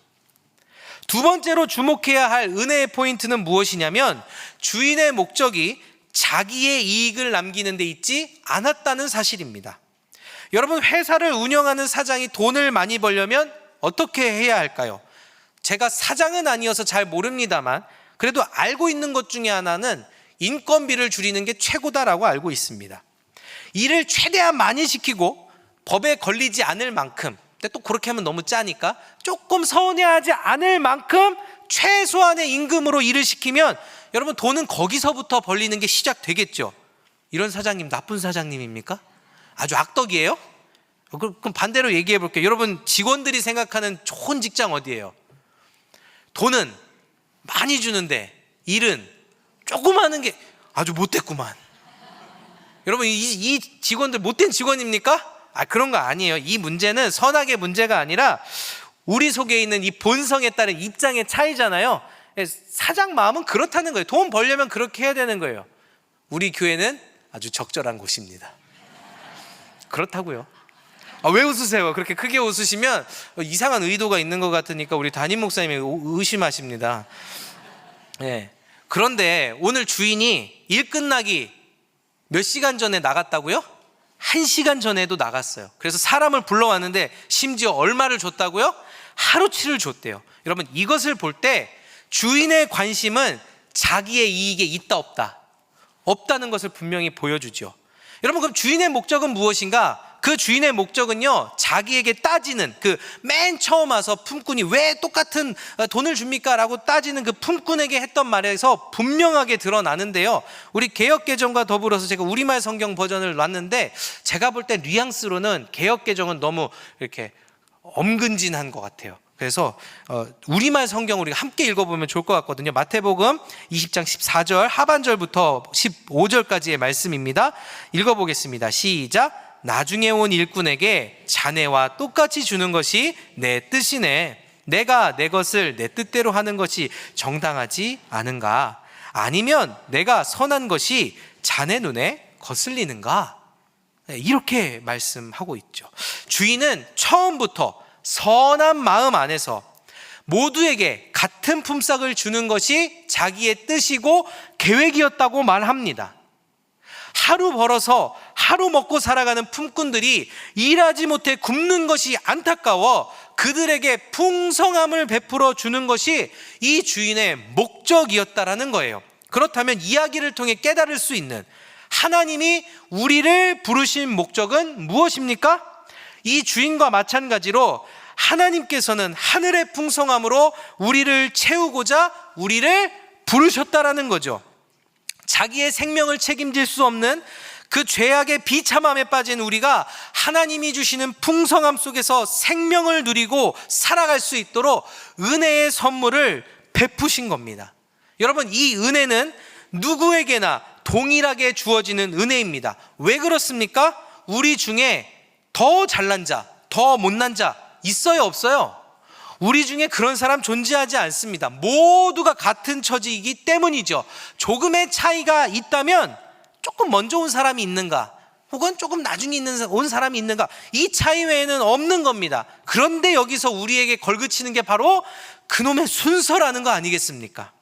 두 번째로 주목해야 할 은혜의 포인트는 무엇이냐면, 주인의 목적이 자기의 이익을 남기는 데 있지 않았다는 사실입니다. 여러분, 회사를 운영하는 사장이 돈을 많이 벌려면 어떻게 해야 할까요? 제가 사장은 아니어서 잘 모릅니다만 그래도 알고 있는 것 중에 하나는 인건비를 줄이는 게 최고다라고 알고 있습니다. 일을 최대한 많이 시키고 법에 걸리지 않을 만큼, 근데 또 그렇게 하면 너무 짜니까 조금 서운해하지 않을 만큼 최소한의 임금으로 일을 시키면 여러분 돈은 거기서부터 벌리는 게 시작되겠죠. 이런 사장님 나쁜 사장님입니까? 아주 악덕이에요? 그럼 반대로 얘기해 볼게요. 여러분 직원들이 생각하는 좋은 직장 어디예요? 돈은 많이 주는데 일은 조금 하는 게 아주 못됐구만. 여러분 이 직원들 못된 직원입니까? 그런 거 아니에요. 이 문제는 선악의 문제가 아니라 우리 속에 있는 이 본성에 따른 입장의 차이잖아요. 사장 마음은 그렇다는 거예요. 돈 벌려면 그렇게 해야 되는 거예요. 우리 교회는 아주 적절한 곳입니다. 그렇다고요. 왜 웃으세요? 그렇게 크게 웃으시면 이상한 의도가 있는 것 같으니까 우리 담임 목사님이 의심하십니다. 네. 그런데 오늘 주인이 일 끝나기 몇 시간 전에 나갔다고요? 1시간 전에도 나갔어요. 그래서 사람을 불러왔는데 심지어 얼마를 줬다고요? 하루치를 줬대요. 여러분 이것을 볼 때 주인의 관심은 자기의 이익에 있다 없다, 없다는 것을 분명히 보여주죠. 여러분 그럼 주인의 목적은 무엇인가? 그 주인의 목적은요, 자기에게 따지는 그 맨 처음 와서 품꾼이 왜 똑같은 돈을 줍니까? 라고 따지는 그 품꾼에게 했던 말에서 분명하게 드러나는데요. 우리 개역개정과 더불어서 제가 우리말 성경 버전을 놨는데 제가 볼 때 뉘앙스로는 개역개정은 너무 이렇게 엄근진한 것 같아요. 그래서 우리말 성경 우리가 함께 읽어보면 좋을 것 같거든요. 마태복음 20장 14절 하반절부터 15절까지의 말씀입니다. 읽어보겠습니다. 시작. 나중에 온 일꾼에게 자네와 똑같이 주는 것이 내 뜻이네. 내가 내 것을 내 뜻대로 하는 것이 정당하지 않은가? 아니면 내가 선한 것이 자네 눈에 거슬리는가? 이렇게 말씀하고 있죠. 주인은 처음부터 선한 마음 안에서 모두에게 같은 품삯을 주는 것이 자기의 뜻이고 계획이었다고 말합니다. 하루 벌어서 하루 먹고 살아가는 품꾼들이 일하지 못해 굶는 것이 안타까워 그들에게 풍성함을 베풀어 주는 것이 이 주인의 목적이었다라는 거예요. 그렇다면 이야기를 통해 깨달을 수 있는 하나님이 우리를 부르신 목적은 무엇입니까? 이 주인과 마찬가지로 하나님께서는 하늘의 풍성함으로 우리를 채우고자 우리를 부르셨다라는 거죠. 자기의 생명을 책임질 수 없는 그 죄악의 비참함에 빠진 우리가 하나님이 주시는 풍성함 속에서 생명을 누리고 살아갈 수 있도록 은혜의 선물을 베푸신 겁니다. 여러분 이 은혜는 누구에게나 동일하게 주어지는 은혜입니다. 왜 그렇습니까? 우리 중에 더 잘난 자, 더 못난 자 있어요, 없어요? 우리 중에 그런 사람 존재하지 않습니다. 모두가 같은 처지이기 때문이죠. 조금의 차이가 있다면 조금 먼저 온 사람이 있는가, 혹은 조금 나중에 온 사람이 있는가, 이 차이 외에는 없는 겁니다. 그런데 여기서 우리에게 걸그치는 게 바로 그놈의 순서라는 거 아니겠습니까?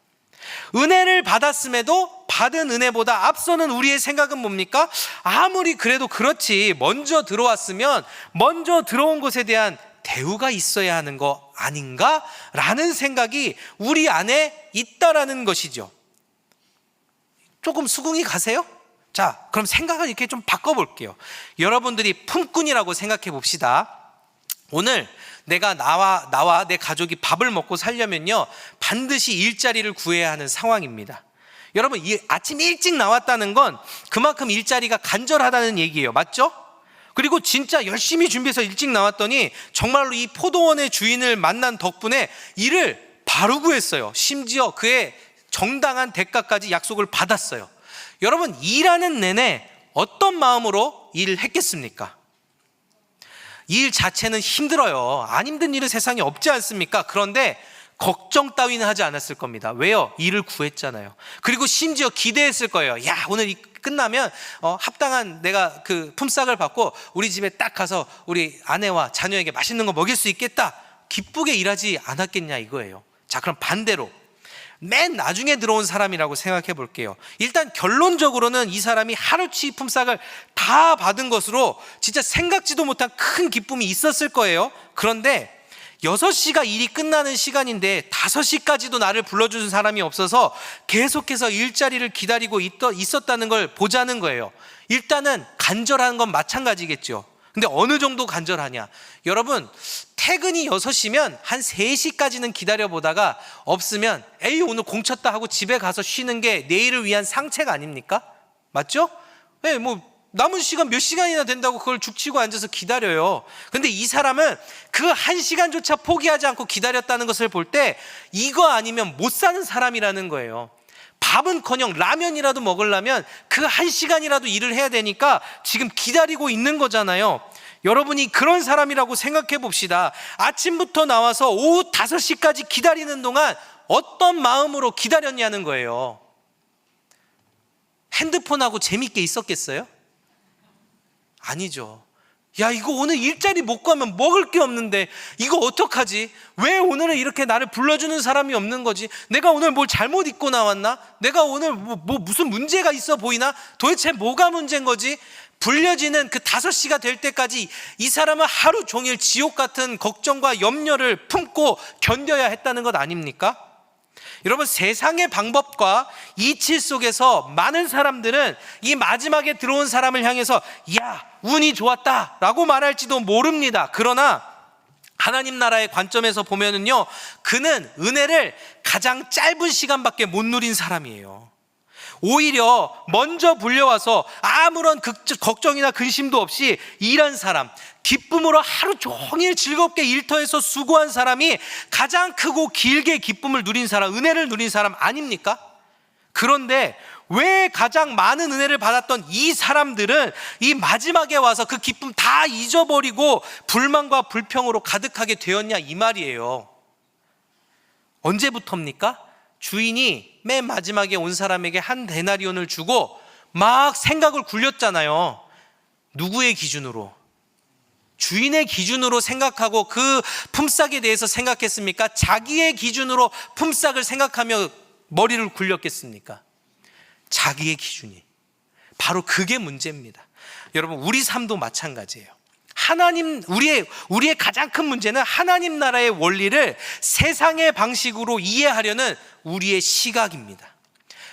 은혜를 받았음에도 받은 은혜보다 앞서는 우리의 생각은 뭡니까? 아무리 그래도 그렇지, 먼저 들어왔으면 먼저 들어온 것에 대한 대우가 있어야 하는 거 아닌가? 라는 생각이 우리 안에 있다라는 것이죠. 조금 수긍이 가세요? 자, 그럼 생각을 이렇게 좀 바꿔볼게요. 여러분들이 품꾼이라고 생각해 봅시다. 오늘 내가 나와 내 가족이 밥을 먹고 살려면요, 반드시 일자리를 구해야 하는 상황입니다. 여러분, 아침 일찍 나왔다는 건 그만큼 일자리가 간절하다는 얘기예요. 맞죠? 그리고 진짜 열심히 준비해서 일찍 나왔더니 정말로 이 포도원의 주인을 만난 덕분에 일을 바로 구했어요. 심지어 그의 정당한 대가까지 약속을 받았어요. 여러분, 일하는 내내 어떤 마음으로 일을 했겠습니까? 일 자체는 힘들어요. 안 힘든 일은 세상에 없지 않습니까? 그런데 걱정 따위는 하지 않았을 겁니다. 왜요? 일을 구했잖아요. 그리고 심지어 기대했을 거예요. 야, 오늘 끝나면 합당한 내가 그 품삯을 받고 우리 집에 딱 가서 우리 아내와 자녀에게 맛있는 거 먹일 수 있겠다. 기쁘게 일하지 않았겠냐 이거예요. 자, 그럼 반대로 맨 나중에 들어온 사람이라고 생각해 볼게요. 일단 결론적으로는 이 사람이 하루치 품삯을 다 받은 것으로 진짜 생각지도 못한 큰 기쁨이 있었을 거예요. 그런데 6시가 일이 끝나는 시간인데 5시까지도 나를 불러주는 사람이 없어서 계속해서 일자리를 기다리고 있었다는 걸 보자는 거예요. 일단은 간절한 건 마찬가지겠죠. 근데 어느 정도 간절하냐? 여러분, 퇴근이 6시면 한 3시까지는 기다려보다가 없으면 에이 오늘 공쳤다 하고 집에 가서 쉬는 게 내일을 위한 상책 아닙니까? 맞죠? 네, 뭐 남은 시간 몇 시간이나 된다고 그걸 죽치고 앉아서 기다려요. 근데 이 사람은 그 1시간조차 포기하지 않고 기다렸다는 것을 볼 때 이거 아니면 못 사는 사람이라는 거예요. 밥은커녕 라면이라도 먹으려면 그 1시간이라도 일을 해야 되니까 지금 기다리고 있는 거잖아요. 여러분이 그런 사람이라고 생각해 봅시다. 아침부터 나와서 오후 5시까지 기다리는 동안 어떤 마음으로 기다렸냐는 거예요. 핸드폰하고 재밌게 있었겠어요? 아니죠. 야, 이거 오늘 일자리 못 가면 먹을 게 없는데 이거 어떡하지? 왜 오늘은 이렇게 나를 불러주는 사람이 없는 거지? 내가 오늘 뭘 잘못 입고 나왔나? 내가 오늘 뭐 무슨 문제가 있어 보이나? 도대체 뭐가 문제인 거지? 불려지는 그 5시가 될 때까지 이 사람은 하루 종일 지옥 같은 걱정과 염려를 품고 견뎌야 했다는 것 아닙니까? 여러분, 세상의 방법과 이치 속에서 많은 사람들은 이 마지막에 들어온 사람을 향해서 야, 운이 좋았다 라고 말할지도 모릅니다. 그러나 하나님 나라의 관점에서 보면은요, 그는 은혜를 가장 짧은 시간밖에 못 누린 사람이에요. 오히려 먼저 불려와서 아무런 걱정이나 근심도 없이 일한 사람, 기쁨으로 하루 종일 즐겁게 일터에서 수고한 사람이 가장 크고 길게 기쁨을 누린 사람, 은혜를 누린 사람 아닙니까? 그런데 왜 가장 많은 은혜를 받았던 이 사람들은 이 마지막에 와서 그 기쁨 다 잊어버리고 불만과 불평으로 가득하게 되었냐, 이 말이에요. 언제부터입니까? 주인이 맨 마지막에 온 사람에게 한 데나리온을 주고 막 생각을 굴렸잖아요. 누구의 기준으로? 주인의 기준으로 생각하고 그 품삯에 대해서 생각했습니까? 자기의 기준으로 품삯을 생각하며 머리를 굴렸겠습니까? 자기의 기준이. 바로 그게 문제입니다. 여러분, 우리 삶도 마찬가지예요. 우리의 가장 큰 문제는 하나님 나라의 원리를 세상의 방식으로 이해하려는 우리의 시각입니다.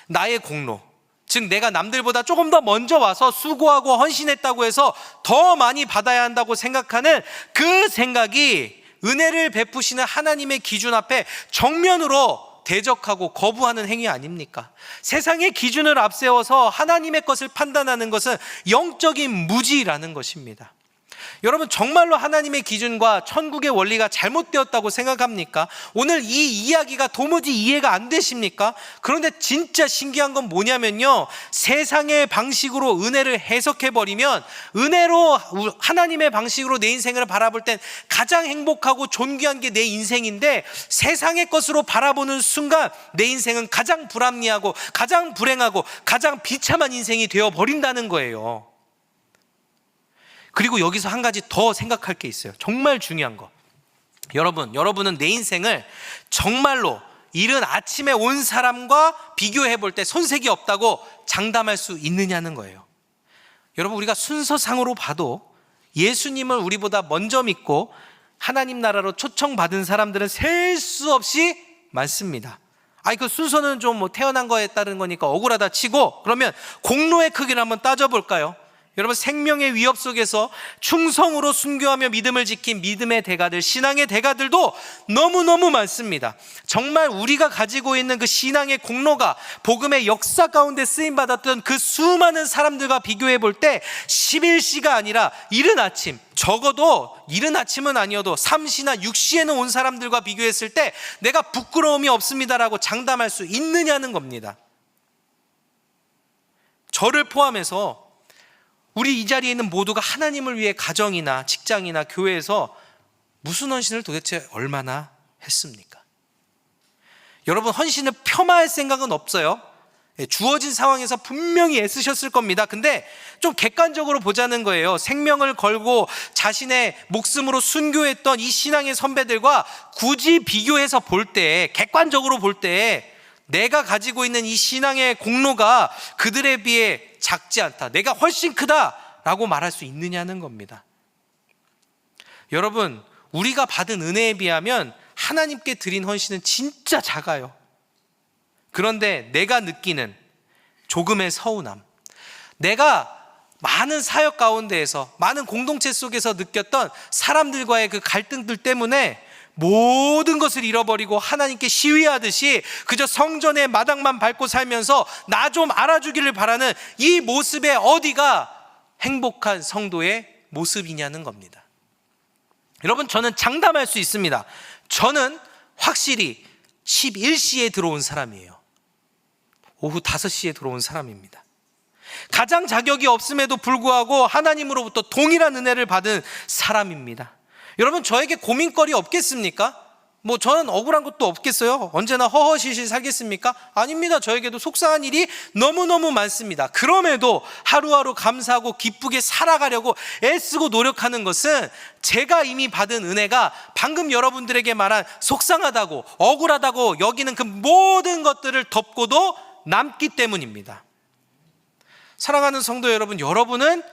나의 공로, 즉 내가 남들보다 조금 더 먼저 와서 수고하고 헌신했다고 해서 더 많이 받아야 한다고 생각하는 그 생각이 은혜를 베푸시는 하나님의 기준 앞에 정면으로 대적하고 거부하는 행위 아닙니까? 세상의 기준을 앞세워서 하나님의 것을 판단하는 것은 영적인 무지라는 것입니다. 여러분, 정말로 하나님의 기준과 천국의 원리가 잘못되었다고 생각합니까? 오늘 이 이야기가 도무지 이해가 안 되십니까? 그런데 진짜 신기한 건 뭐냐면요, 세상의 방식으로 은혜를 해석해버리면, 은혜로 하나님의 방식으로 내 인생을 바라볼 땐 가장 행복하고 존귀한 게 내 인생인데, 세상의 것으로 바라보는 순간 내 인생은 가장 불합리하고 가장 불행하고 가장 비참한 인생이 되어버린다는 거예요. 그리고 여기서 한 가지 더 생각할 게 있어요. 정말 중요한 거. 여러분은 내 인생을 정말로 이른 아침에 온 사람과 비교해 볼 때 손색이 없다고 장담할 수 있느냐는 거예요. 여러분, 우리가 순서상으로 봐도 예수님을 우리보다 먼저 믿고 하나님 나라로 초청받은 사람들은 셀 수 없이 많습니다. 그 순서는 좀 태어난 거에 따른 거니까 억울하다 치고, 그러면 공로의 크기를 한번 따져볼까요? 여러분, 생명의 위협 속에서 충성으로 순교하며 믿음을 지킨 믿음의 대가들, 신앙의 대가들도 너무너무 많습니다. 정말 우리가 가지고 있는 그 신앙의 공로가 복음의 역사 가운데 쓰임받았던 그 수많은 사람들과 비교해 볼 때 11시가 아니라 이른 아침, 적어도 이른 아침은 아니어도 3시나 6시에는 온 사람들과 비교했을 때 내가 부끄러움이 없습니다라고 장담할 수 있느냐는 겁니다. 저를 포함해서 우리 이 자리에 있는 모두가 하나님을 위해 가정이나 직장이나 교회에서 무슨 헌신을 도대체 얼마나 했습니까? 여러분, 헌신을 폄하할 생각은 없어요. 주어진 상황에서 분명히 애쓰셨을 겁니다. 근데 좀 객관적으로 보자는 거예요. 생명을 걸고 자신의 목숨으로 순교했던 이 신앙의 선배들과 굳이 비교해서 볼 때, 객관적으로 볼 때 내가 가지고 있는 이 신앙의 공로가 그들에 비해 작지 않다, 내가 훨씬 크다라고 말할 수 있느냐는 겁니다. 여러분, 우리가 받은 은혜에 비하면 하나님께 드린 헌신은 진짜 작아요. 그런데 내가 느끼는 조금의 서운함, 내가 많은 사역 가운데에서, 많은 공동체 속에서 느꼈던 사람들과의 그 갈등들 때문에 모든 것을 잃어버리고 하나님께 시위하듯이 그저 성전의 마당만 밟고 살면서 나 좀 알아주기를 바라는 이 모습의 어디가 행복한 성도의 모습이냐는 겁니다. 여러분, 저는 장담할 수 있습니다. 저는 확실히 11시에 들어온 사람이에요. 오후 5시에 들어온 사람입니다. 가장 자격이 없음에도 불구하고 하나님으로부터 동일한 은혜를 받은 사람입니다. 여러분, 저에게 고민거리 없겠습니까? 뭐 저는 억울한 것도 없겠어요? 언제나 허허실실 살겠습니까? 아닙니다. 저에게도 속상한 일이 너무너무 많습니다. 그럼에도 하루하루 감사하고 기쁘게 살아가려고 애쓰고 노력하는 것은 제가 이미 받은 은혜가 방금 여러분들에게 말한 속상하다고 억울하다고 여기는 그 모든 것들을 덮고도 남기 때문입니다. 사랑하는 성도 여러분, 여러분은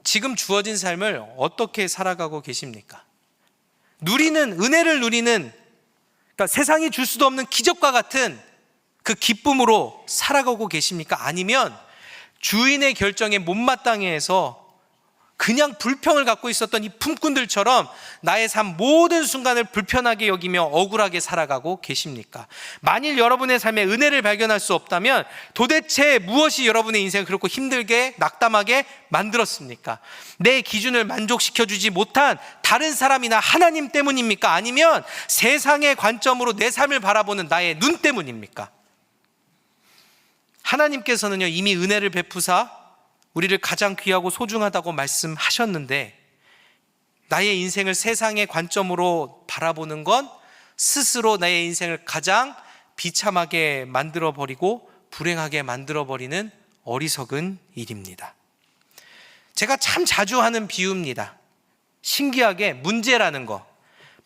지금 주어진 삶을 어떻게 살아가고 계십니까? 은혜를 누리는, 그러니까 세상이 줄 수도 없는 기적과 같은 그 기쁨으로 살아가고 계십니까? 아니면 주인의 결정에 못마땅해 해서 그냥 불평을 갖고 있었던 이 품꾼들처럼 나의 삶 모든 순간을 불편하게 여기며 억울하게 살아가고 계십니까? 만일 여러분의 삶에 은혜를 발견할 수 없다면 도대체 무엇이 여러분의 인생을 그렇고 힘들게 낙담하게 만들었습니까? 내 기준을 만족시켜주지 못한 다른 사람이나 하나님 때문입니까? 아니면 세상의 관점으로 내 삶을 바라보는 나의 눈 때문입니까? 하나님께서는요, 이미 은혜를 베푸사 우리를 가장 귀하고 소중하다고 말씀하셨는데, 나의 인생을 세상의 관점으로 바라보는 건 스스로 나의 인생을 가장 비참하게 만들어버리고 불행하게 만들어버리는 어리석은 일입니다. 제가 참 자주 하는 비유입니다. 신기하게 문제라는 거,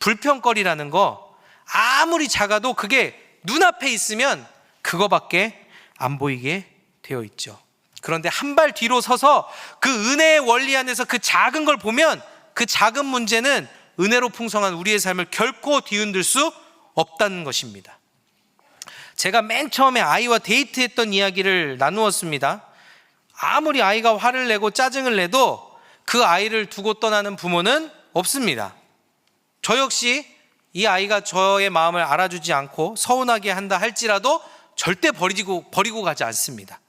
불평거리라는 거 아무리 작아도 그게 눈앞에 있으면 그거밖에 안 보이게 되어 있죠. 그런데 한 발 뒤로 서서 그 은혜의 원리 안에서 그 작은 걸 보면 그 작은 문제는 은혜로 풍성한 우리의 삶을 결코 뒤흔들 수 없다는 것입니다. 제가 맨 처음에 아이와 데이트했던 이야기를 나누었습니다. 아무리 아이가 화를 내고 짜증을 내도 그 아이를 두고 떠나는 부모는 없습니다. 저 역시 이 아이가 저의 마음을 알아주지 않고 서운하게 한다 할지라도 절대 버리고 가지 않습니다.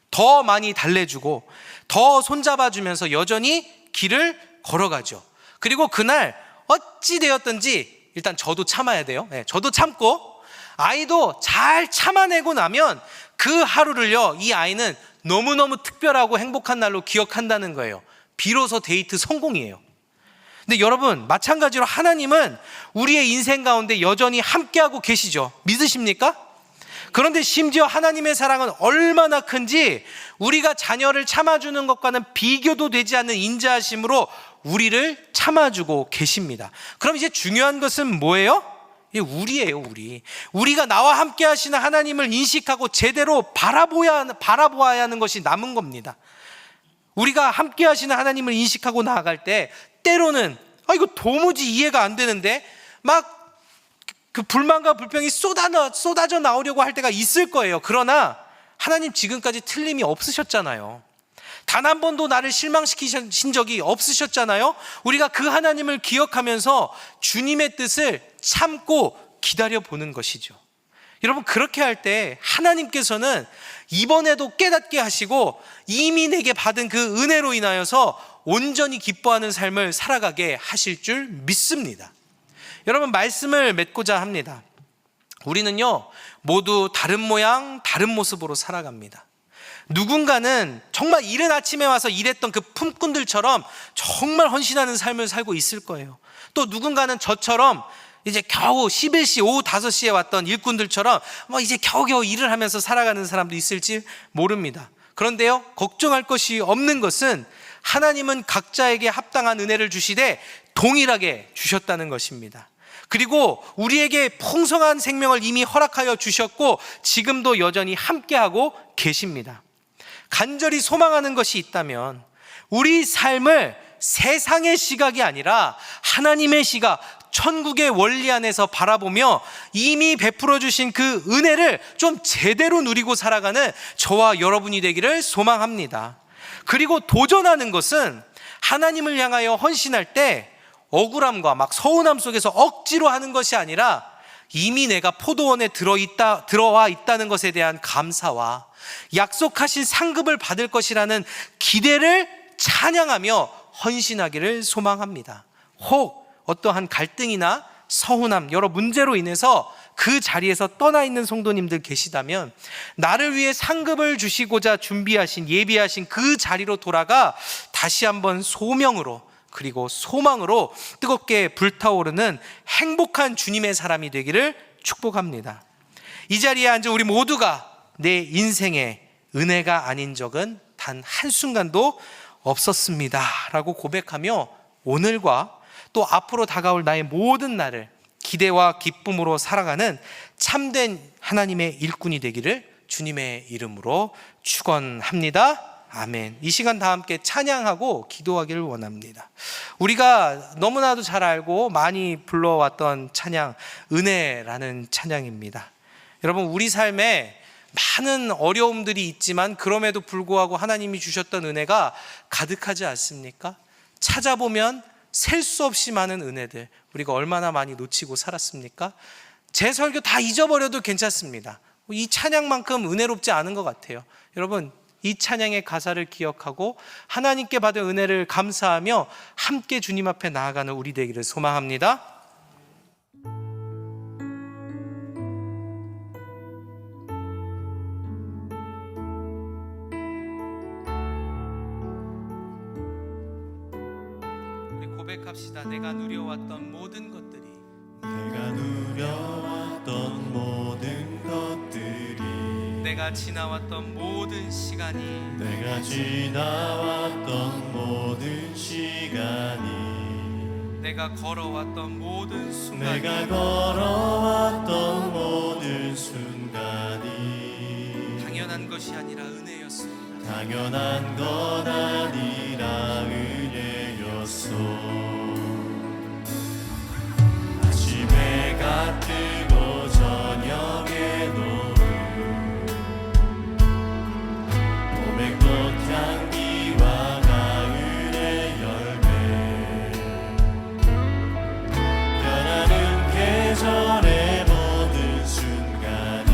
더 많이 달래주고 더 손잡아주면서 여전히 길을 걸어가죠. 그리고 그날 어찌 되었든지 일단 저도 참아야 돼요. 저도 참고 아이도 잘 참아내고 나면 그 하루를요, 이 아이는 너무너무 특별하고 행복한 날로 기억한다는 거예요. 비로소 데이트 성공이에요. 근데 여러분, 마찬가지로 하나님은 우리의 인생 가운데 여전히 함께하고 계시죠. 믿으십니까? 그런데 심지어 하나님의 사랑은 얼마나 큰지 우리가 자녀를 참아주는 것과는 비교도 되지 않는 인자하심으로 우리를 참아주고 계십니다. 그럼 이제 중요한 것은 뭐예요? 우리예요, 우리. 우리가 나와 함께 하시는 하나님을 인식하고 제대로 바라보아야 하는 것이 남은 겁니다. 우리가 함께 하시는 하나님을 인식하고 나아갈 때 때로는 이거 도무지 이해가 안 되는데 막 그 불만과 불평이 쏟아져 나오려고 할 때가 있을 거예요. 그러나 하나님 지금까지 틀림이 없으셨잖아요. 단 한 번도 나를 실망시키신 적이 없으셨잖아요. 우리가 그 하나님을 기억하면서 주님의 뜻을 참고 기다려보는 것이죠. 여러분, 그렇게 할 때 하나님께서는 이번에도 깨닫게 하시고 이미 내게 받은 그 은혜로 인하여서 온전히 기뻐하는 삶을 살아가게 하실 줄 믿습니다. 여러분, 말씀을 맺고자 합니다. 우리는요, 모두 다른 모양 다른 모습으로 살아갑니다. 누군가는 정말 이른 아침에 와서 일했던 그 품꾼들처럼 정말 헌신하는 삶을 살고 있을 거예요. 또 누군가는 저처럼 이제 겨우 11시 오후 5시에 왔던 일꾼들처럼 이제 겨우겨우 일을 하면서 살아가는 사람도 있을지 모릅니다. 그런데요, 걱정할 것이 없는 것은 하나님은 각자에게 합당한 은혜를 주시되 동일하게 주셨다는 것입니다. 그리고 우리에게 풍성한 생명을 이미 허락하여 주셨고 지금도 여전히 함께하고 계십니다. 간절히 소망하는 것이 있다면 우리 삶을 세상의 시각이 아니라 하나님의 시각, 천국의 원리 안에서 바라보며 이미 베풀어 주신 그 은혜를 좀 제대로 누리고 살아가는 저와 여러분이 되기를 소망합니다. 그리고 도전하는 것은 하나님을 향하여 헌신할 때 억울함과 막 서운함 속에서 억지로 하는 것이 아니라 이미 내가 포도원에 들어와 있다는 것에 대한 감사와 약속하신 상급을 받을 것이라는 기대를 찬양하며 헌신하기를 소망합니다. 혹 어떠한 갈등이나 서운함, 여러 문제로 인해서 그 자리에서 떠나 있는 성도님들 계시다면 나를 위해 상급을 주시고자 예비하신 그 자리로 돌아가 다시 한번 소명으로 그리고 소망으로 뜨겁게 불타오르는 행복한 주님의 사람이 되기를 축복합니다. 이 자리에 앉은 우리 모두가 내 인생에 은혜가 아닌 적은 단 한순간도 없었습니다 라고 고백하며 오늘과 또 앞으로 다가올 나의 모든 날을 기대와 기쁨으로 살아가는 참된 하나님의 일꾼이 되기를 주님의 이름으로 축원합니다. 아멘. 이 시간 다 함께 찬양하고 기도하기를 원합니다. 우리가 너무나도 잘 알고 많이 불러왔던 찬양, 은혜라는 찬양입니다. 여러분, 우리 삶에 많은 어려움들이 있지만 그럼에도 불구하고 하나님이 주셨던 은혜가 가득하지 않습니까? 찾아보면 셀 수 없이 많은 은혜들, 우리가 얼마나 많이 놓치고 살았습니까? 제 설교 다 잊어버려도 괜찮습니다. 이 찬양만큼 은혜롭지 않은 것 같아요. 여러분, 이 찬양의 가사를 기억하고 하나님께 받은 은혜를 감사하며 함께 주님 앞에 나아가는 우리 되기를 소망합니다. 우리 고백합시다. 내가 누려왔던 모든 것들이, 내가 누려왔던 모든 것들이, 내가 지나왔던 모든 시간이, 내가 지나왔던 모든 시간이, 내가 걸어왔던 모든 순간이, 내가 걸어왔던 모든 순간이 당연한 것이 아니라 은혜였습니다. 당연한 건 아니라 은혜였소. 아침에 해가 뜨고 저녁에 노을, 봄의 꽃향기와 가을의 열매, 변하는 계절의 모든 순간이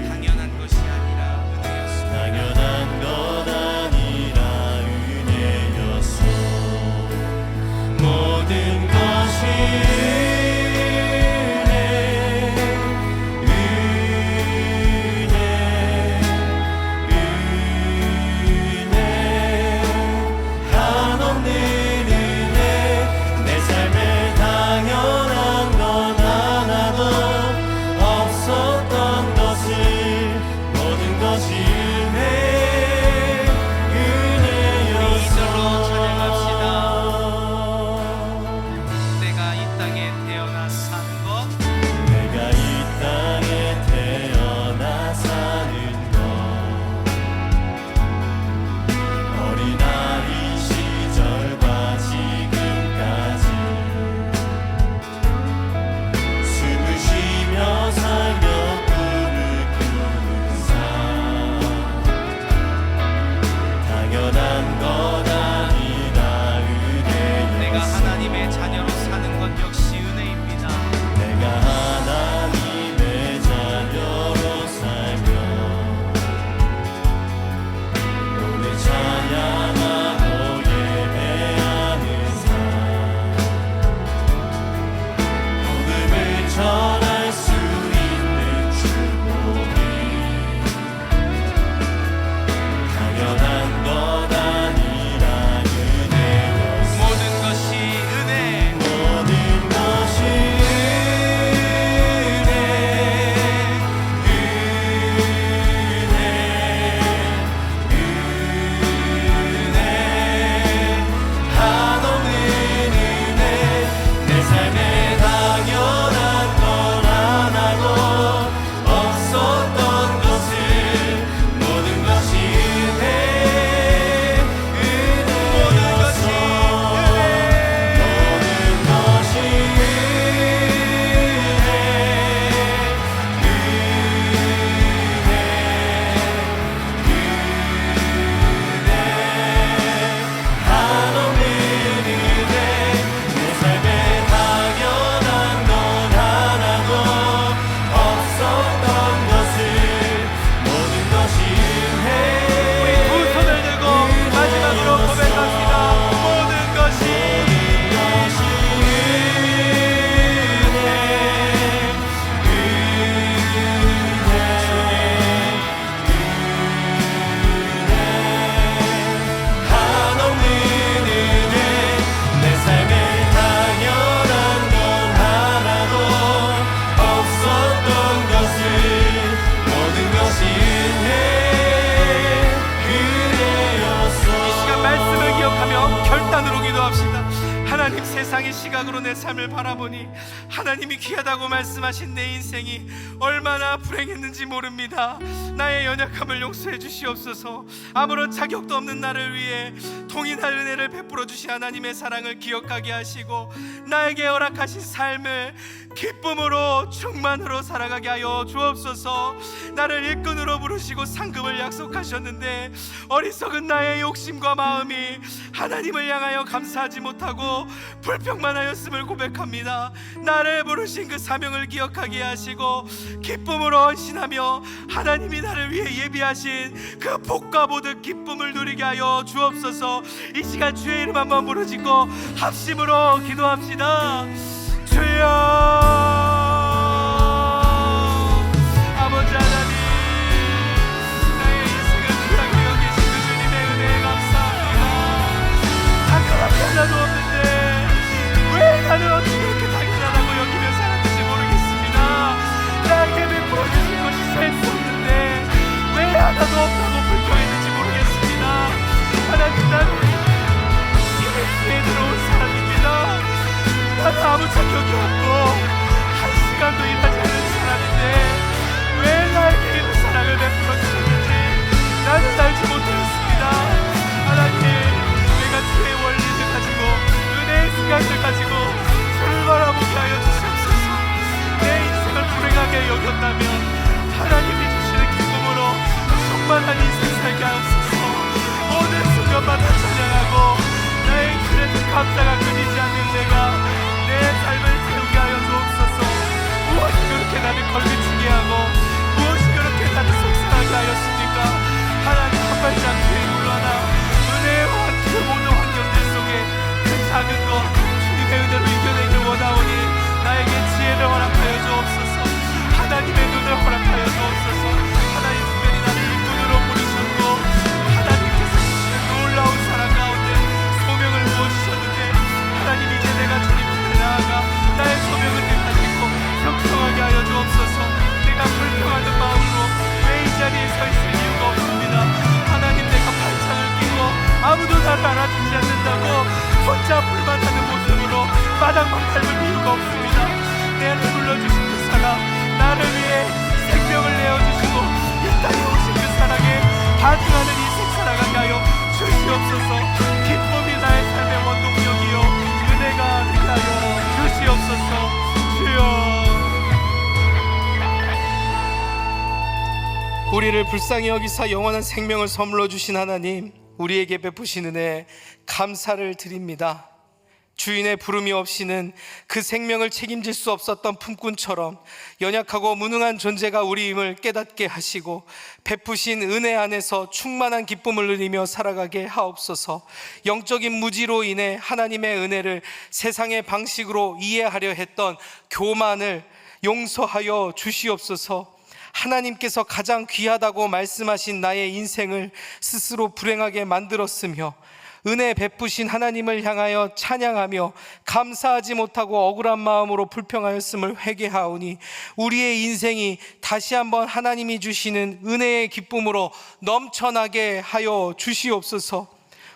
당연한 것이 아니라 은혜였습니다. 당연한 건 아니라 은혜였소. 하나님, 세상의 시각으로 내 삶을 바라보니 하나님이 귀하다고 말씀하신 내 인생이 얼마나 불행했는지 모릅니다. 나의 연약함을 용서해 주시옵소서. 아무런 자격도 없는 나를 위해 동일한 은혜를 베풀어 주신 하나님의 사랑을 기억하게 하시고 나에게 허락하신 삶을 기쁨으로 충만으로 살아가게 하여 주옵소서. 나를 일꾼으로 부르시고 상급을 약속하셨는데 어리석은 나의 욕심과 마음이 하나님을 향하여 감사하지 못하고 불평만 하였음을 고백합니다. 나를 부르신 그 사명을 기억하게 하시고 기쁨으로 헌신하며 하나님이 나를 위해 예비하신 그 복과 보듯 기쁨을 누리게 하여 주옵소서. 이 시간 주의 이름 한번 부르짖고 합심으로 기도합시다. 주여, 아버지 하나님, 나의 인생을 귀하게 여기신 그 주님의 은혜에 감사합니다. 당연한 게 하나도 없는데 왜 나는 어떻게 이렇게 당연하다고 여기며 살았는지 모르겠습니다. 나에게 베풀어 주신 것이 셀 수 없는데 왜 하나도 없다고 불평했는지 모르겠습니다. 하나님, 나는 이에 들어온 사람입니다. 나는 아무 자격이 없고 한 시간도 일하지 않은 사람인데 왜 나에게 이런 사랑을 베풀어 주셨는지 나는 알지 못하였습니다. 하나님, 내가 주의 원리를 가지고 은혜의 시각을 가지고 주를 바라보게 하여 주시옵소서. 내 인생을 불행하게 여겼다면 하나님이 주시는 기쁨으로 충만한 인생 살게 하옵소서. 모든 순간마다 찬양하고 나의 길에서 감사가 끊이지 않는 내가 내 삶을 태우게 하여 주옵소서. 무엇이 그렇게 나를 걸리치게 하고 무엇이 그렇게 나를 속상하게 하였습니까? 하나님, 한 발짝 뒤에 물러나 은혜와 그 모든 환경들 속에 그 작은 것 주님의 은혜로 이겨내길 원하오니 나에게 지혜를 허락하여 주옵소서. 하나님의 눈을 허락하여 주옵소서. 하나님, 특별히 나를 일꾼으로 부르셨고 하나님께서 주시는 놀라운 사랑 가운데 소명을 부어주셨는데 하나님, 이제 내가 주님 나아가 나의 소명을 가지고 형성하게 하여 주옵소서. 내가 불평하는 마음으로 왜 이 자리에 서 있을 이유가 없습니다. 하나님, 내가 발창을 끼고 아무도 나를 알아주지 않는다고 혼자 불만하는 모습으로 마당만 밟을 이유가 없습니다. 내 안에 불러주신 그 사랑, 나를 위해 생명을 내어주시고 이 땅에 오신 그 사랑에 반응하는 인생 살아가게 하여 주시옵소서. 기쁨이 나의 삶의 원동력이요 은혜가 되게 하여 주시옵소서. 주여, 우리를 불쌍히 여기사 영원한 생명을 선물로 주신 하나님, 우리에게 베푸신 은혜 감사를 드립니다. 주인의 부름이 없이는 그 생명을 책임질 수 없었던 품꾼처럼 연약하고 무능한 존재가 우리임을 깨닫게 하시고 베푸신 은혜 안에서 충만한 기쁨을 누리며 살아가게 하옵소서. 영적인 무지로 인해 하나님의 은혜를 세상의 방식으로 이해하려 했던 교만을 용서하여 주시옵소서. 하나님께서 가장 귀하다고 말씀하신 나의 인생을 스스로 불행하게 만들었으며 은혜 베푸신 하나님을 향하여 찬양하며 감사하지 못하고 억울한 마음으로 불평하였음을 회개하오니 우리의 인생이 다시 한번 하나님이 주시는 은혜의 기쁨으로 넘쳐나게 하여 주시옵소서.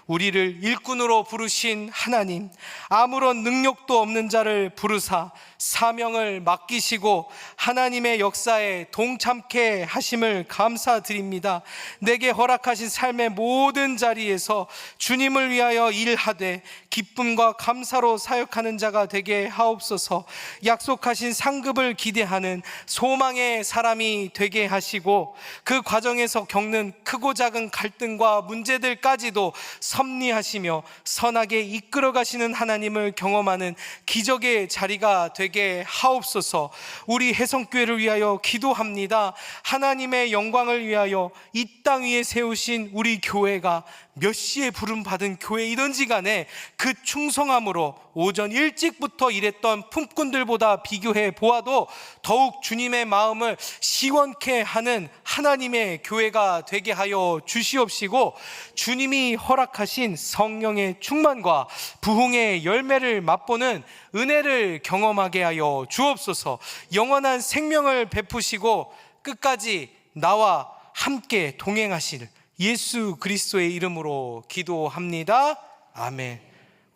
우리를 일꾼으로 부르신 하나님, 아무런 능력도 없는 자를 부르사 사명을 맡기시고 하나님의 역사에 동참케 하심을 감사드립니다. 내게 허락하신 삶의 모든 자리에서 주님을 위하여 일하되 기쁨과 감사로 사역하는 자가 되게 하옵소서. 약속하신 상급을 기대하는 소망의 사람이 되게 하시고 그 과정에서 겪는 크고 작은 갈등과 문제들까지도 섭리하시며 선하게 이끌어 가시는 하나님을 경험하는 기적의 자리가 되게 하옵소서. 우리 혜성교회를 위하여 기도합니다. 하나님의 영광을 위하여 이 땅 위에 세우신 우리 교회가 몇 시에 부름받은 교회이든지 간에 그 충성함으로 오전 일찍부터 일했던 품꾼들보다 비교해 보아도 더욱 주님의 마음을 시원케 하는 하나님의 교회가 되게 하여 주시옵시고 주님이 허락하신 성령의 충만과 부흥의 열매를 맛보는 은혜를 경험하게 하여 주옵소서. 영원한 생명을 베푸시고 끝까지 나와 함께 동행하실 예수 그리스도의 이름으로 기도합니다. 아멘.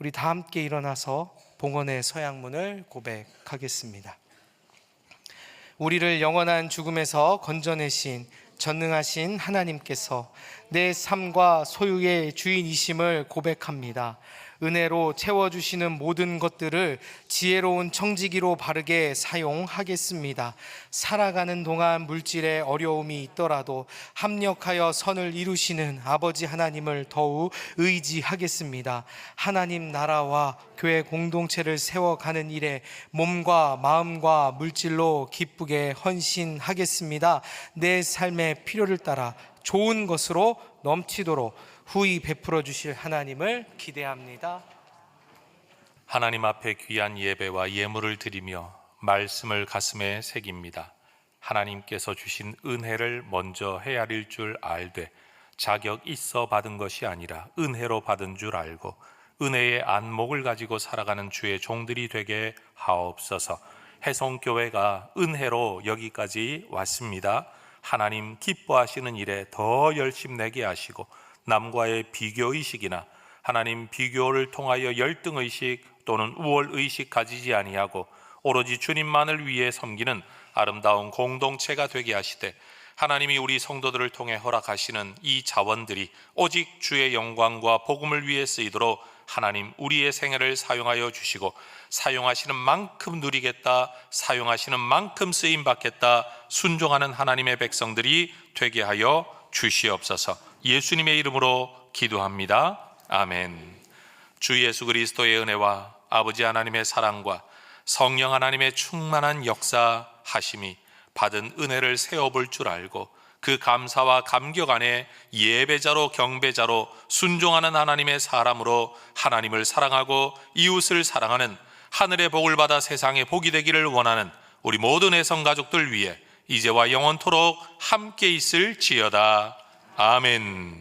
우리 다 함께 일어나서 봉헌의 서양문을 고백하겠습니다. 우리를 영원한 죽음에서 건져내신 전능하신 하나님께서 내 삶과 소유의 주인이심을 고백합니다. 은혜로 채워주시는 모든 것들을 지혜로운 청지기로 바르게 사용하겠습니다. 살아가는 동안 물질에 어려움이 있더라도 합력하여 선을 이루시는 아버지 하나님을 더욱 의지하겠습니다. 하나님 나라와 교회 공동체를 세워가는 일에 몸과 마음과 물질로 기쁘게 헌신하겠습니다. 내 삶의 필요를 따라 좋은 것으로 넘치도록 후히 베풀어 주실 하나님을 기대합니다. 하나님 앞에 귀한 예배와 예물을 드리며 말씀을 가슴에 새깁니다. 하나님께서 주신 은혜를 먼저 헤아릴 줄 알되 자격 있어 받은 것이 아니라 은혜로 받은 줄 알고 은혜의 안목을 가지고 살아가는 주의 종들이 되게 하옵소서. 해송교회가 은혜로 여기까지 왔습니다. 하나님 기뻐하시는 일에 더 열심내게 하시고 남과의 비교의식이나 하나님 비교를 통하여 열등의식 또는 우월의식 가지지 아니하고 오로지 주님만을 위해 섬기는 아름다운 공동체가 되게 하시되 하나님이 우리 성도들을 통해 허락하시는 이 자원들이 오직 주의 영광과 복음을 위해 쓰이도록 하나님 우리의 생애를 사용하여 주시고 사용하시는 만큼 누리겠다, 사용하시는 만큼 쓰임받겠다 순종하는 하나님의 백성들이 되게 하여 주시옵소서. 예수님의 이름으로 기도합니다. 아멘. 주 예수 그리스도의 은혜와 아버지 하나님의 사랑과 성령 하나님의 충만한 역사하심이 받은 은혜를 세어볼 줄 알고 그 감사와 감격 안에 예배자로 경배자로 순종하는 하나님의 사람으로 하나님을 사랑하고 이웃을 사랑하는 하늘의 복을 받아 세상의 복이 되기를 원하는 우리 모든 애성 가족들 위해 이제와 영원토록 함께 있을지어다. 아멘.